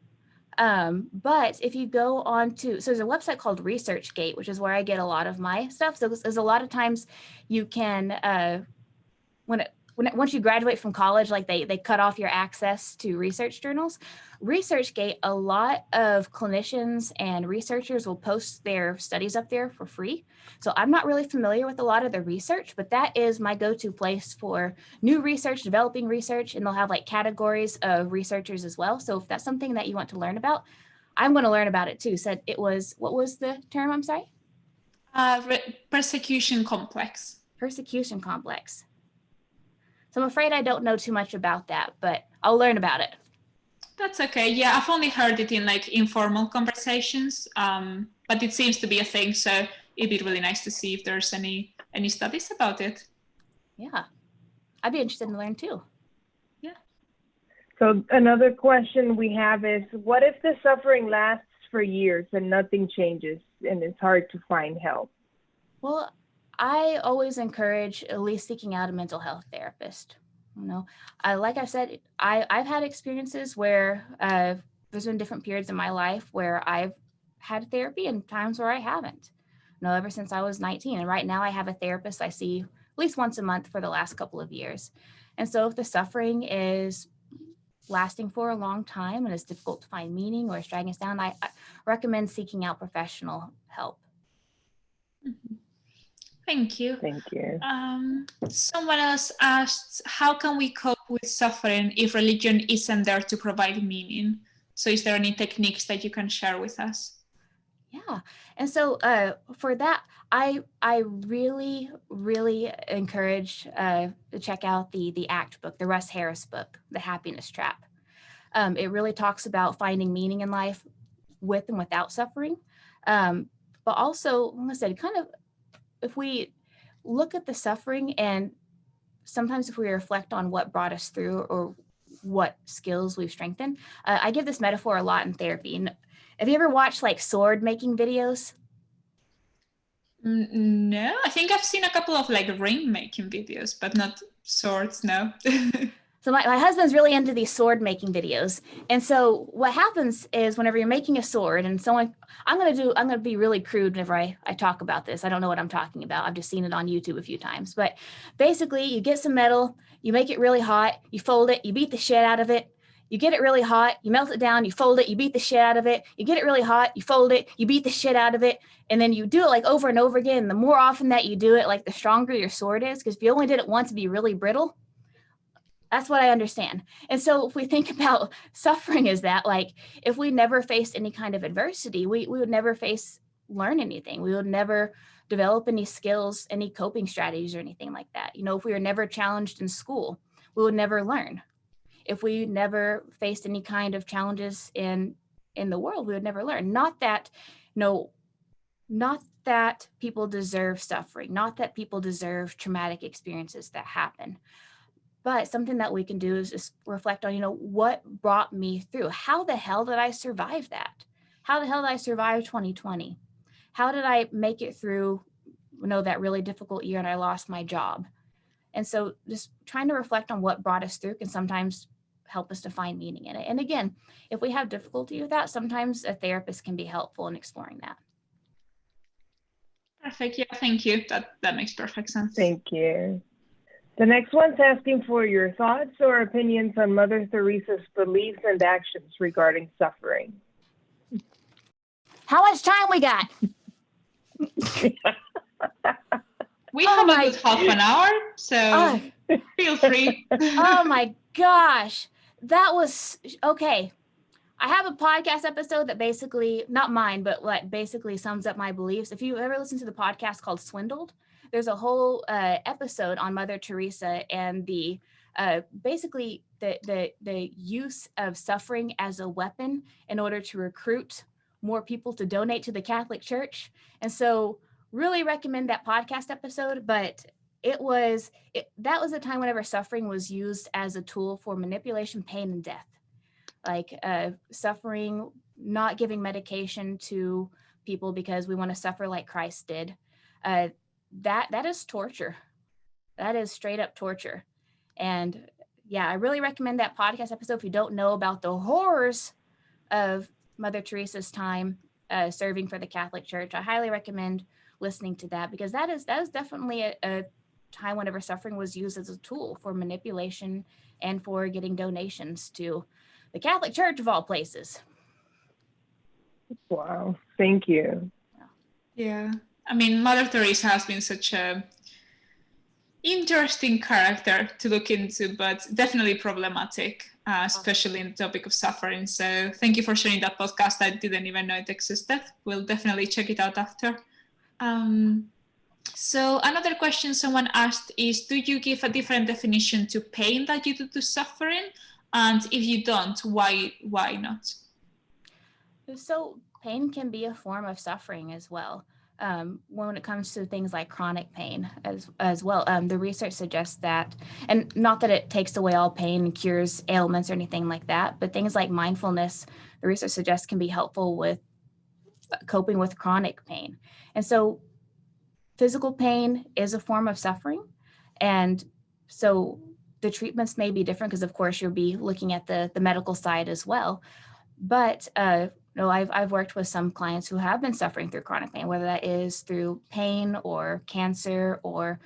but if you go on to, so there's a website called ResearchGate, which is where I get a lot of my stuff. So there's a lot of times you can, once you graduate from college, like they cut off your access to research journals. ResearchGate, a lot of clinicians and researchers will post their studies up there for free. So I'm not really familiar with a lot of the research, but that is my go-to place for new research, developing research, and they'll have like categories of researchers as well. So if that's something that you want to learn about, I'm going to learn about it too. Said it was, what was the term? I'm sorry? Persecution complex. Persecution complex. So I'm afraid I don't know too much about that, but I'll learn about it. That's okay. Yeah, I've only heard it in like informal conversations, but it seems to be a thing. So it'd be really nice to see if there's any studies about it. Yeah, I'd be interested in learning too. Yeah. So another question we have is, what if the suffering lasts for years and nothing changes and it's hard to find help? Well, I always encourage at least seeking out a mental health therapist. You know, like I said, I've had experiences where there's been different periods in my life where I've had therapy and times where I haven't. You know, ever since I was 19, and right now I have a therapist I see at least once a month for the last couple of years. And so if the suffering is lasting for a long time and it's difficult to find meaning or is dragging us down, I recommend seeking out professional help. Mm-hmm. Thank you. Thank you. Someone else asked, how can we cope with suffering if religion isn't there to provide meaning? So is there any techniques that you can share with us? Yeah. And so for that, I really, really encourage to check out the ACT book, the Russ Harris book, The Happiness Trap. It really talks about finding meaning in life with and without suffering. But also, like I said, kind of, if we look at the suffering and sometimes if we reflect on what brought us through or what skills we've strengthened, I give this metaphor a lot in therapy. And have you ever watched like sword making videos? No, I think I've seen a couple of like ring making videos, but not swords, no. So my husband's really into these sword making videos. And so what happens is whenever you're making a sword and someone, I'm going to be really crude whenever I talk about this. I don't know what I'm talking about. I've just seen it on YouTube a few times, but basically you get some metal, you make it really hot, you fold it, you beat the shit out of it. You get it really hot, you melt it down, you fold it, you beat the shit out of it. You get it really hot, you fold it, you beat the shit out of it. And then you do it like over and over again. And the more often that you do it, like the stronger your sword is, because if you only did it once, it'd be really brittle. That's what I understand. And so if we think about suffering as that, like if we never faced any kind of adversity, we would never learn anything. We would never develop any skills, any coping strategies or anything like that. You know, if we were never challenged in school, we would never learn. If we never faced any kind of challenges in the world, we would never learn. Not that people deserve suffering, not that people deserve traumatic experiences that happen. But something that we can do is just reflect on, what brought me through? How the hell did I survive that? How the hell did I survive 2020? How did I make it through, that really difficult year and I lost my job? And so just trying to reflect on what brought us through can sometimes help us to find meaning in it. And again, if we have difficulty with that, sometimes a therapist can be helpful in exploring that. Perfect. Yeah, thank you. That makes perfect sense. Thank you. The next one's asking for your thoughts or opinions on Mother Teresa's beliefs and actions regarding suffering. How much time we got? We have a good half an hour, so feel free. Oh my gosh. That was okay. I have a podcast episode that basically, not mine, but like basically sums up my beliefs. If you ever listen to the podcast called Swindled, there's a whole episode on Mother Teresa and the basically the use of suffering as a weapon in order to recruit more people to donate to the Catholic Church. And so really recommend that podcast episode, but that was a time whenever suffering was used as a tool for manipulation, pain, and death. Like suffering, not giving medication to people because we want to suffer like Christ did. That is torture. That is straight up torture. And yeah, I really recommend that podcast episode if you don't know about the horrors of Mother Teresa's time serving for the Catholic Church. I highly recommend listening to that because that is definitely a time whenever suffering was used as a tool for manipulation and for getting donations to the Catholic Church of all places. Wow, thank you. Yeah, I mean, Mother Teresa has been such a interesting character to look into, but definitely problematic, especially in the topic of suffering. So thank you for sharing that podcast. I didn't even know it existed. We'll definitely check it out after. So another question someone asked is, do you give a different definition to pain that you do to suffering? And if you don't, why not? So pain can be a form of suffering as well. When it comes to things like chronic pain as well, the research suggests that, and not that it takes away all pain and cures ailments or anything like that, but things like mindfulness, the research suggests can be helpful with coping with chronic pain. And so physical pain is a form of suffering. And so the treatments may be different because, of course, you'll be looking at the medical side as well. But I've worked with some clients who have been suffering through chronic pain, whether that is through pain or cancer or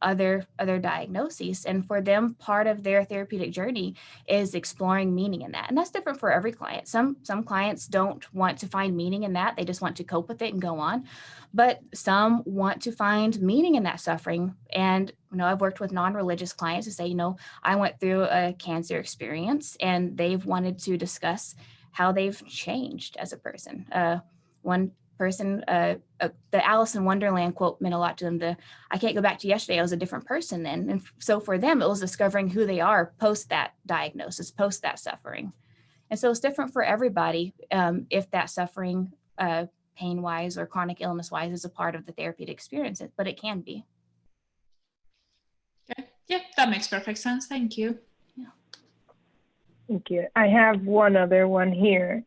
other diagnoses. And for them, part of their therapeutic journey is exploring meaning in that. And that's different for every client. Some clients don't want to find meaning in that. They just want to cope with it and go on. But some want to find meaning in that suffering. And I've worked with non-religious clients who say, I went through a cancer experience, and they've wanted to discuss how they've changed as a person. One person, the Alice in Wonderland quote meant a lot to them. I can't go back to yesterday, I was a different person then. And so for them, it was discovering who they are post that diagnosis, post that suffering. And so it's different for everybody if that suffering, pain-wise or chronic illness-wise, is a part of the therapeutic experience, but it can be. Okay. Yeah, that makes perfect sense. Thank you. Thank you. I have one other one here.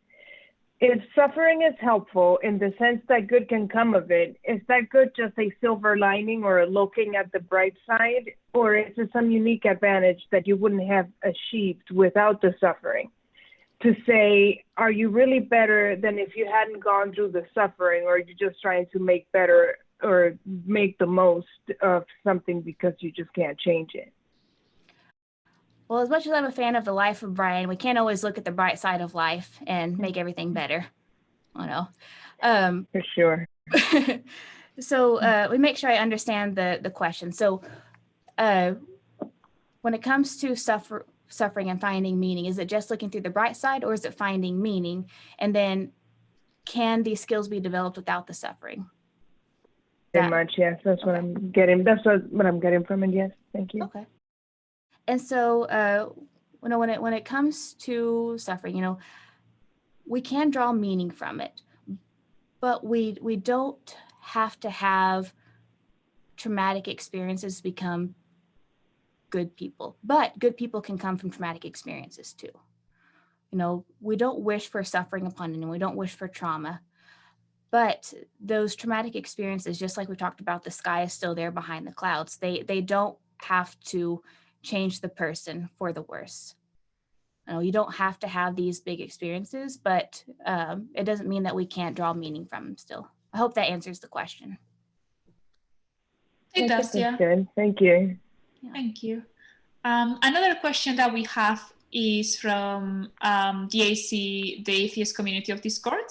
If suffering is helpful in the sense that good can come of it, is that good just a silver lining or looking at the bright side? Or is there some unique advantage that you wouldn't have achieved without the suffering? To say, are you really better than if you hadn't gone through the suffering, or are you just trying to make better or make the most of something because you just can't change it? Well, as much as I'm a fan of the life of Brian, we can't always look at the bright side of life and make everything better. For sure. So we make sure I understand the question. So when it comes to suffering and finding meaning, is it just looking through the bright side, or is it finding meaning? And then can these skills be developed without the suffering? Very much, yes. That's what I'm getting. That's what I'm getting from it. Yes, thank you. Okay. And so, when it comes to suffering, we can draw meaning from it, but we don't have to have traumatic experiences to become good people. But good people can come from traumatic experiences too. We don't wish for suffering upon anyone. We don't wish for trauma. But those traumatic experiences, just like we talked about, the sky is still there behind the clouds. They don't have to change the person for the worse. You don't have to have these big experiences, but it doesn't mean that we can't draw meaning from them still. I hope that answers the question. It does, yeah. Good. Thank you. Yeah. Thank you. Another question that we have is from the Atheist Community of Discord.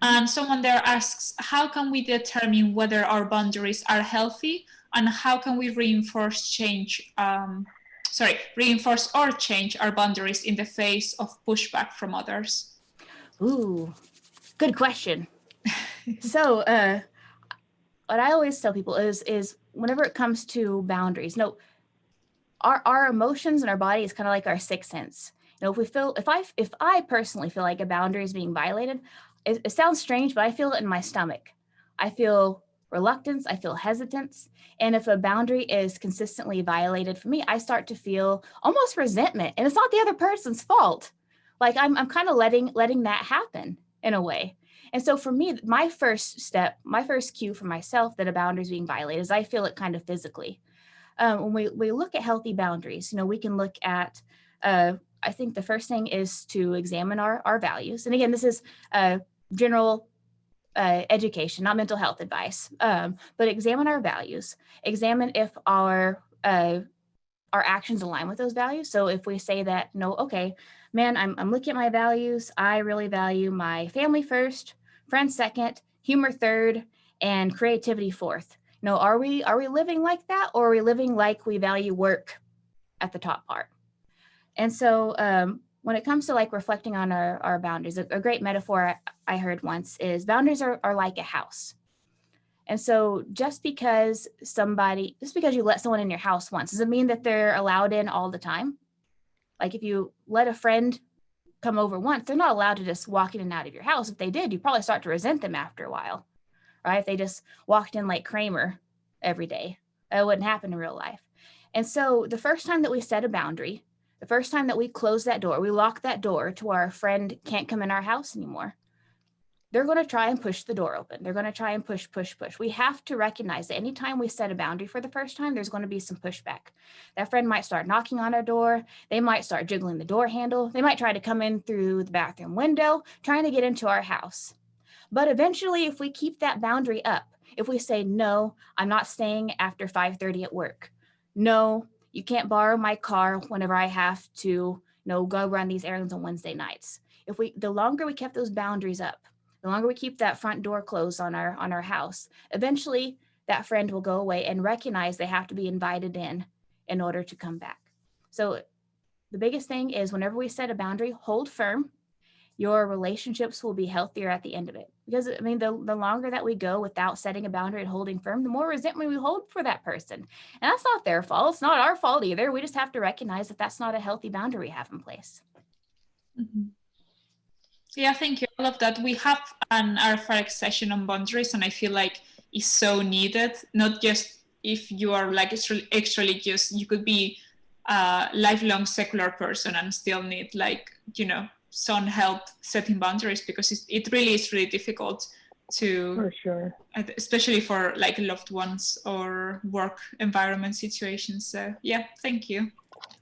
And someone there asks, how can we determine whether our boundaries are healthy, and how can we reinforce or change our boundaries in the face of pushback from others? Ooh, good question. So what I always tell people is whenever it comes to boundaries, our emotions and our body is kind of like our sixth sense. If I personally feel like a boundary is being violated, it sounds strange, but I feel it in my stomach. I feel reluctance, I feel hesitance. And if a boundary is consistently violated for me, I start to feel almost resentment. And it's not the other person's fault. Like I'm kind of letting that happen in a way. And so for me, my first cue for myself that a boundary is being violated is I feel it kind of physically. When we look at healthy boundaries, we can look at, I think the first thing is to examine our values. And again, this is general education, not mental health advice, but examine our values, examine if our actions align with those values. So if we say that, okay, man, I'm looking at my values. I really value my family first, friends second, humor third, and creativity fourth. Are we living like that, or are we living like we value work at the top part? And so when it comes to like reflecting on our boundaries, a great metaphor I heard once is boundaries are like a house. And so just because you let someone in your house once, does it mean that they're allowed in all the time? Like if you let a friend come over once, they're not allowed to just walk in and out of your house. If they did, you'd probably start to resent them after a while, right? If they just walked in like Kramer every day, that wouldn't happen in real life. And so the first time that we set a boundary, the first time that we close that door, we lock that door to where our friend can't come in our house anymore, they're going to try and push the door open. They're going to try and push. We have to recognize that anytime we set a boundary for the first time, there's going to be some pushback. That friend might start knocking on our door. They might start jiggling the door handle. They might try to come in through the bathroom window, trying to get into our house. But eventually, if we keep that boundary up, if we say, no, I'm not staying after 5:30 at work. No, you can't borrow my car whenever I have to, go run these errands on Wednesday nights. The longer we kept those boundaries up, the longer we keep that front door closed on our house, eventually that friend will go away and recognize they have to be invited in order to come back. So the biggest thing is whenever we set a boundary, hold firm. Your relationships will be healthier at the end of it. Because the longer that we go without setting a boundary and holding firm, the more resentment we hold for that person. And that's not their fault. It's not our fault either. We just have to recognize that that's not a healthy boundary we have in place. Mm-hmm. Yeah, thank you. I love that. We have an RfRx session on boundaries, and I feel like it's so needed. Not just if you are like extra religious, you could be a lifelong secular person and still need some help setting boundaries, because it really is really difficult to, for sure, especially for like loved ones or work environment situations. So yeah, thank you.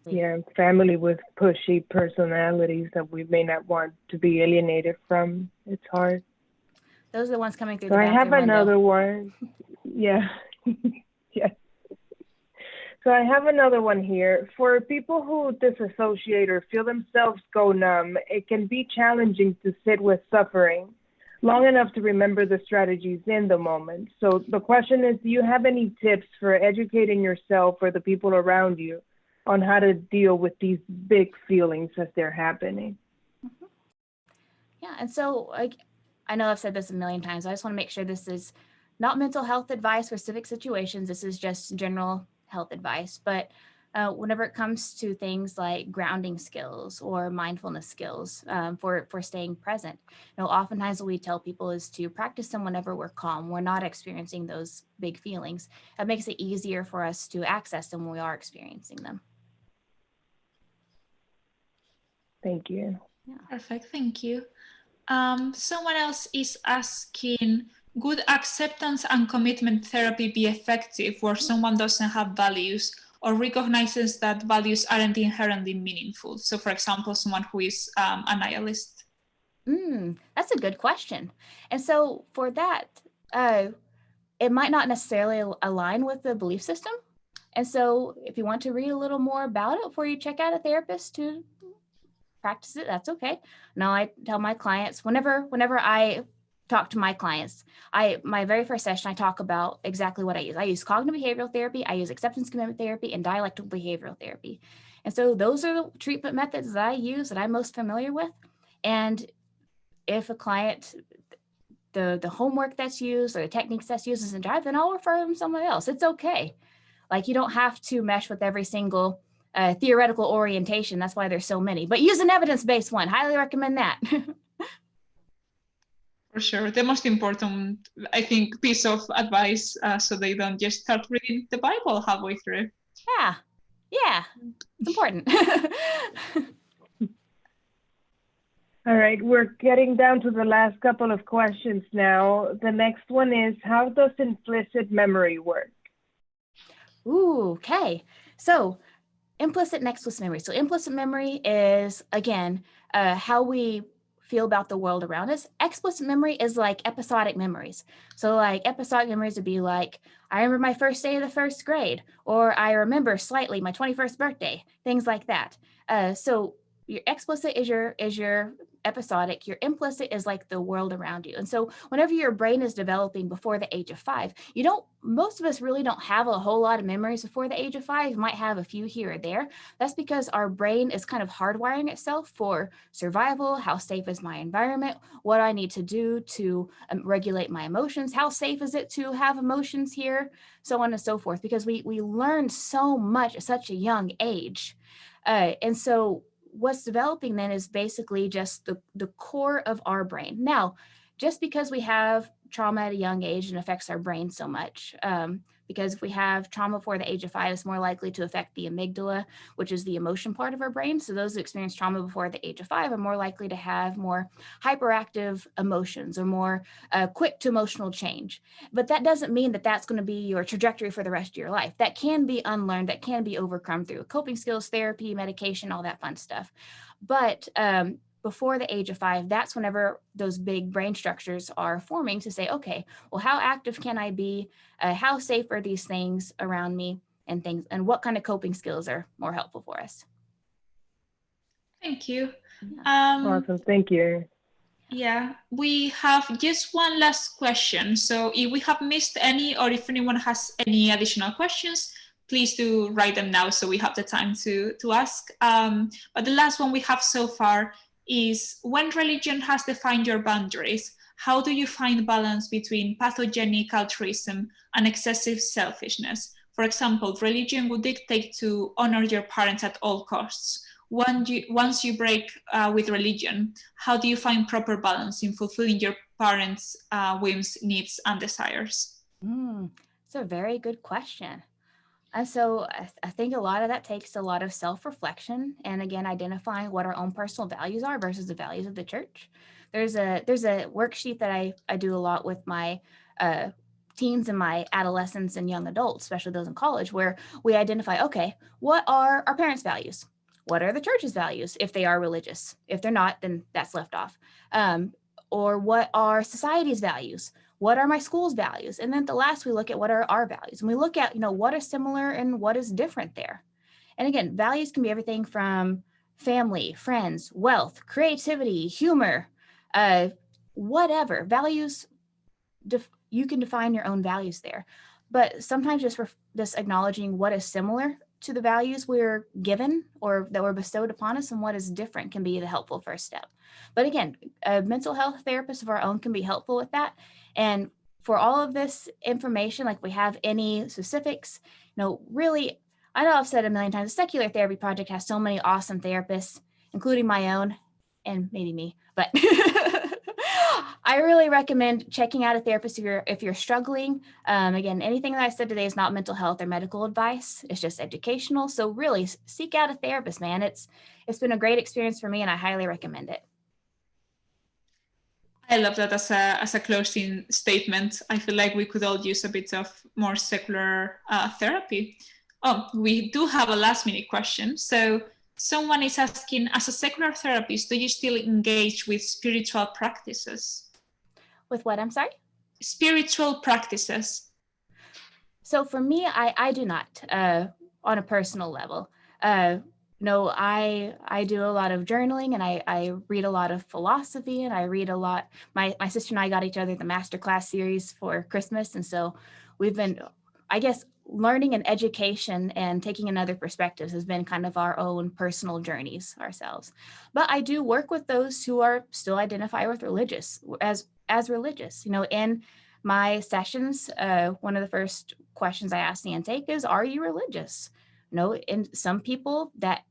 Yeah, family with pushy personalities that we may not want to be alienated from. It's hard. Those are the ones coming through so the bathroom I have another window. one. Yeah. Yeah. So I have another one here. For people who disassociate or feel themselves go numb, it can be challenging to sit with suffering long enough to remember the strategies in the moment. So the question is, do you have any tips for educating yourself or the people around you on how to deal with these big feelings as they're happening. Yeah, and so I know I've said this a million times. I just want to make sure this is not mental health advice for specific situations. This is just general health advice. But whenever it comes to things like grounding skills or mindfulness skills for staying present, oftentimes what we tell people is to practice them whenever we're calm. We're not experiencing those big feelings. That makes it easier for us to access them when we are experiencing them. Thank you. Yeah. Perfect, thank you. Someone else is asking, would acceptance and commitment therapy be effective where someone doesn't have values or recognizes that values aren't inherently meaningful? So for example, someone who is a nihilist. That's a good question. And so for that, it might not necessarily align with the belief system. And so if you want to read a little more about it before you check out a therapist to practice it, that's okay. Now I tell my clients, whenever I talk to my clients, my very first session, I talk about exactly what I use. I use cognitive behavioral therapy, I use acceptance commitment therapy, and dialectical behavioral therapy. And so those are the treatment methods that I use that I'm most familiar with. And if a client, the homework that's used or the techniques that's used isn't jive, then I'll refer them to someone else. It's okay. Like, you don't have to mesh with every single theoretical orientation. That's why there's so many. But use an evidence-based one. Highly recommend that. For sure. The most important, I think, piece of advice so they don't just start reading the Bible halfway through. Yeah, it's important. All right, we're getting down to the last couple of questions now. The next one is, how does implicit memory work? Ooh, okay. So implicit and explicit memory. So implicit memory is, again, how we feel about the world around us. Explicit memory is like episodic memories. So like episodic memories would be like, I remember my first day of the first grade, or I remember slightly my 21st birthday, things like that. So your explicit is your episodic, your implicit is like the world around you. And so whenever your brain is developing before the age of 5, most of us really don't have a whole lot of memories before the age of 5. You might have a few here or there. That's because our brain is kind of hardwiring itself for survival. How safe is my environment? What do I need to do to regulate my emotions? How safe is it to have emotions here? So on and so forth, because we learn so much at such a young age. And so what's developing then is basically just the core of our brain. Now, just because we have trauma at a young age and affects our brain so much, because if we have trauma before the age of 5, it's more likely to affect the amygdala, which is the emotion part of our brain. So those who experience trauma before the age of 5 are more likely to have more hyperactive emotions or more quick to emotional change. But that doesn't mean that that's going to be your trajectory for the rest of your life. That can be unlearned, that can be overcome through coping skills, therapy, medication, all that fun stuff. But before the age of 5, that's whenever those big brain structures are forming to say, okay, well, how active can I be? How safe are these things around me and things, and what kind of coping skills are more helpful for us? Thank you. Awesome, thank you. Yeah, we have just one last question. So if we have missed any, or if anyone has any additional questions, please do write them now so we have the time to ask. But the last one we have so far is, when religion has defined your boundaries, how do you find balance between pathogenic altruism and excessive selfishness? For example, religion would dictate to honor your parents at all costs. Once you break with religion, how do you find proper balance in fulfilling your parents' whims, needs, and desires? It's a very good question. And so I think a lot of that takes a lot of self-reflection, and again, identifying what our own personal values are versus the values of the church. There's a worksheet that I do a lot with my teens and my adolescents and young adults, especially those in college, where we identify, okay, what are our parents' values? What are the church's values if they are religious? If they're not, then that's left off. Or what are society's values? What are my school's values? And then the last, we look at what are our values. And we look at, what is similar and what is different there. And again, values can be everything from family, friends, wealth, creativity, humor, whatever. Values, you can define your own values there. But sometimes just acknowledging what is similar to the values we're given or that were bestowed upon us, and what is different can be the helpful first step. But again, a mental health therapist of our own can be helpful with that. And for all of this information, like we have any specifics, really, I know I've said a million times, the Secular Therapy Project has so many awesome therapists, including my own and maybe me, but I really recommend checking out a therapist if you're struggling. Again, anything that I said today is not mental health or medical advice. It's just educational. So really seek out a therapist, man. It's been a great experience for me, and I highly recommend it. I love that as a closing statement. I feel like we could all use a bit of more secular therapy. Oh, we do have a last minute question. So someone is asking, as a secular therapist, do you still engage with spiritual practices? With what, I'm sorry? Spiritual practices. So for me, I do not, on a personal level. No, I do a lot of journaling, and I read a lot of philosophy, and I read a lot. My sister and I got each other the masterclass series for Christmas. And so we've been, I guess, learning and education and taking another perspectives has been kind of our own personal journeys ourselves. But I do work with those who are still identify with religious as religious. In my sessions, one of the first questions I ask the intake is, are you religious? And some people that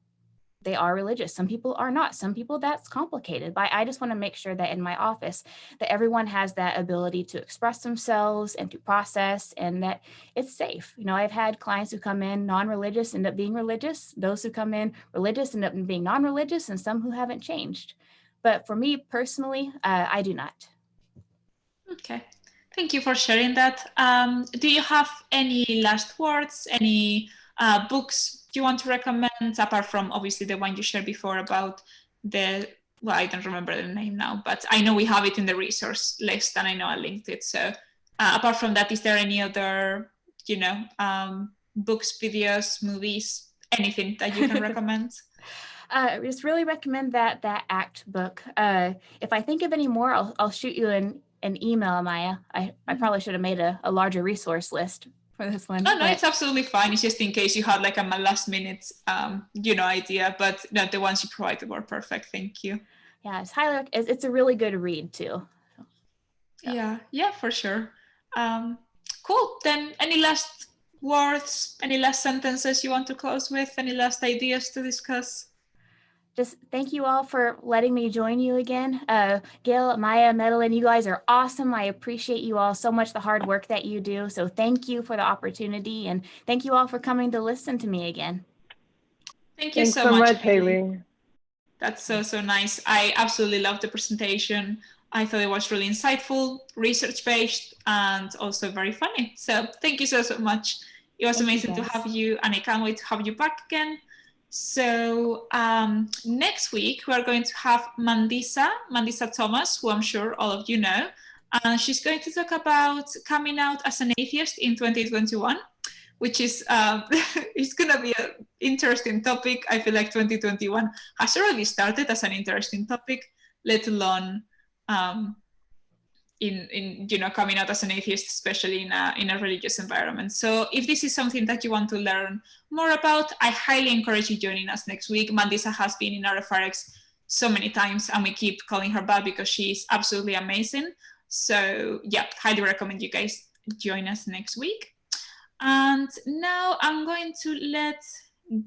they are religious, some people are not, some people that's complicated. But I just want to make sure that in my office that everyone has that ability to express themselves and to process, and that it's safe. I've had clients who come in non-religious end up being religious, those who come in religious end up being non-religious, and some who haven't changed. But for me personally, I do not. Okay, thank you for sharing that. Do you have any last words, any books you want to recommend, apart from obviously the one you shared before about I don't remember the name now, but I know we have it in the resource list, and I know I linked it. So apart from that, is there any other, books, videos, movies, anything that you can recommend? Just really recommend that ACT book. If I think of any more, I'll shoot you an email, Amaia. I probably should have made a larger resource list for this one. No, it's absolutely fine. It's just in case you had like a last minute, idea, but no, the ones you provided were perfect. Thank you. Yeah, it's a really good read too. Yeah, for sure. Cool. Then any last words, any last sentences you want to close with, any last ideas to discuss? Just thank you all for letting me join you again. Gayle, Amaia, Medelin, you guys are awesome. I appreciate you all so much, the hard work that you do. So thank you for the opportunity, and thank you all for coming to listen to me again. Thank you so much, Hayley. That's so nice. I absolutely loved the presentation. I thought it was really insightful, research-based, and also very funny. So thank you so much. It was amazing to have you, and I can't wait to have you back again. So next week, we are going to have Mandisa Thomas, who I'm sure all of you know. She's going to talk about coming out as an atheist in 2021, which is it's going to be an interesting topic. I feel like 2021 has already started as an interesting topic, let alone in coming out as an atheist, especially in a religious environment. So if this is something that you want to learn more about, I highly encourage you joining us next week. Mandisa has been in RfRx so many times, and we keep calling her back because she's absolutely amazing. So yeah, highly recommend you guys join us next week. And now I'm going to let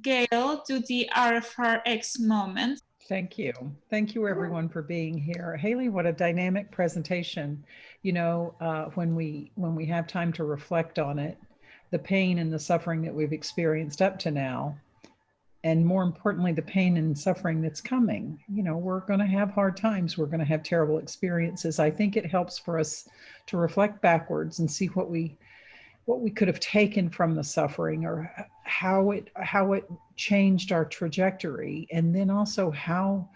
Gayle do the RfRx moment. Thank you. Thank you, everyone, for being here. Hayley, what a dynamic presentation. When we have time to reflect on it, the pain and the suffering that we've experienced up to now, and more importantly, the pain and suffering that's coming. We're going to have hard times. We're going to have terrible experiences. I think it helps for us to reflect backwards and see what we could have taken from the suffering, or how it changed our trajectory, and then also how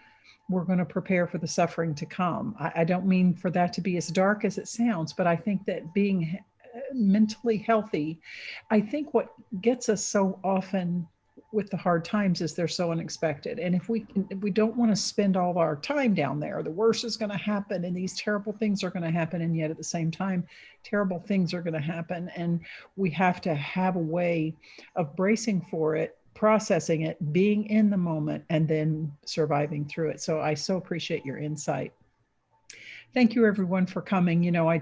we're going to prepare for the suffering to come. I don't mean for that to be as dark as it sounds, but I think that being mentally healthy, I think what gets us so often with the hard times is they're so unexpected. And if we don't want to spend all our time down there, the worst is going to happen and these terrible things are going to happen. And yet at the same time, terrible things are going to happen. And we have to have a way of bracing for it, processing it, being in the moment, and then surviving through it. So I so appreciate your insight. Thank you everyone for coming. You know, I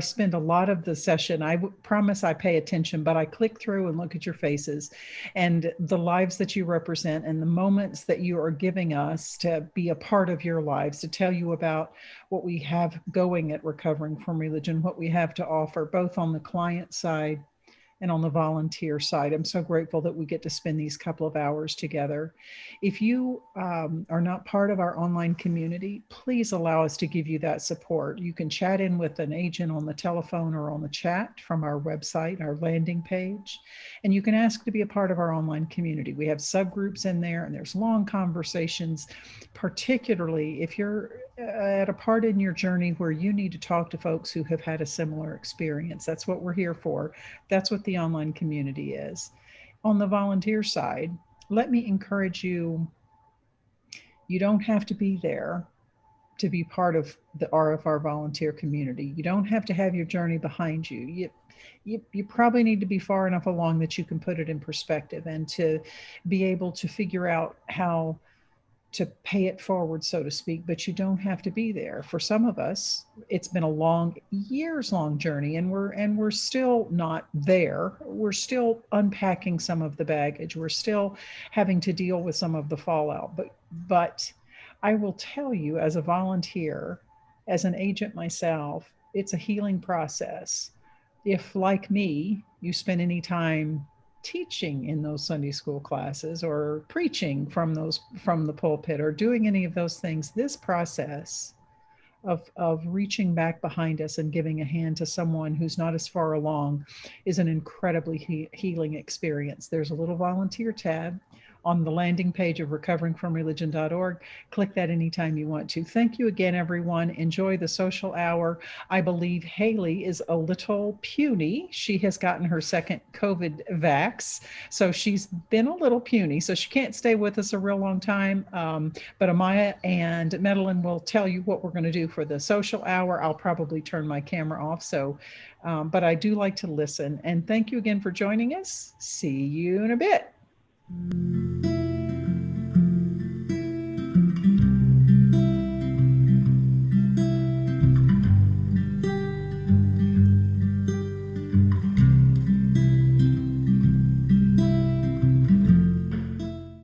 spend a lot of the session, I promise I pay attention, but I click through and look at your faces and the lives that you represent and the moments that you are giving us to be a part of your lives, to tell you about what we have going at Recovering from Religion, what we have to offer, both on the client side and on the volunteer side. I'm so grateful that we get to spend these couple of hours together. If you are not part of our online community, please allow us to give you that support. You can chat in with an agent on the telephone or on the chat from our website, our landing page, and you can ask to be a part of our online community. We have subgroups in there and there's long conversations, particularly if you're at a part in your journey where you need to talk to folks who have had a similar experience. That's what we're here for. That's what the online community is. On the volunteer side, let me encourage you, you don't have to be there to be part of the RfR volunteer community. You don't have to have your journey behind you. You probably need to be far enough along that you can put it in perspective and to be able to figure out how to pay it forward, so to speak, but you don't have to be there. For some of us, it's been a long, years-long journey, and we're still not there. We're still unpacking some of the baggage. We're still having to deal with some of the fallout. But I will tell you, as a volunteer, as an agent myself, it's a healing process. If, like me, you spend any time teaching in those Sunday school classes or preaching from the pulpit or doing any of those things, this process of reaching back behind us and giving a hand to someone who's not as far along is an incredibly healing experience. There's a little volunteer tab on the landing page of recoveringfromreligion.org. Click that anytime you want to. Thank you again, everyone. Enjoy the social hour. I believe Hayley is a little puny. She has gotten her second COVID vax, so she's been a little puny, so she can't stay with us a real long time. But Amaia and Medelin will tell you what we're going to do for the social hour. I'll probably turn my camera off, so but I do like to listen. And thank you again for joining us. See you in a bit.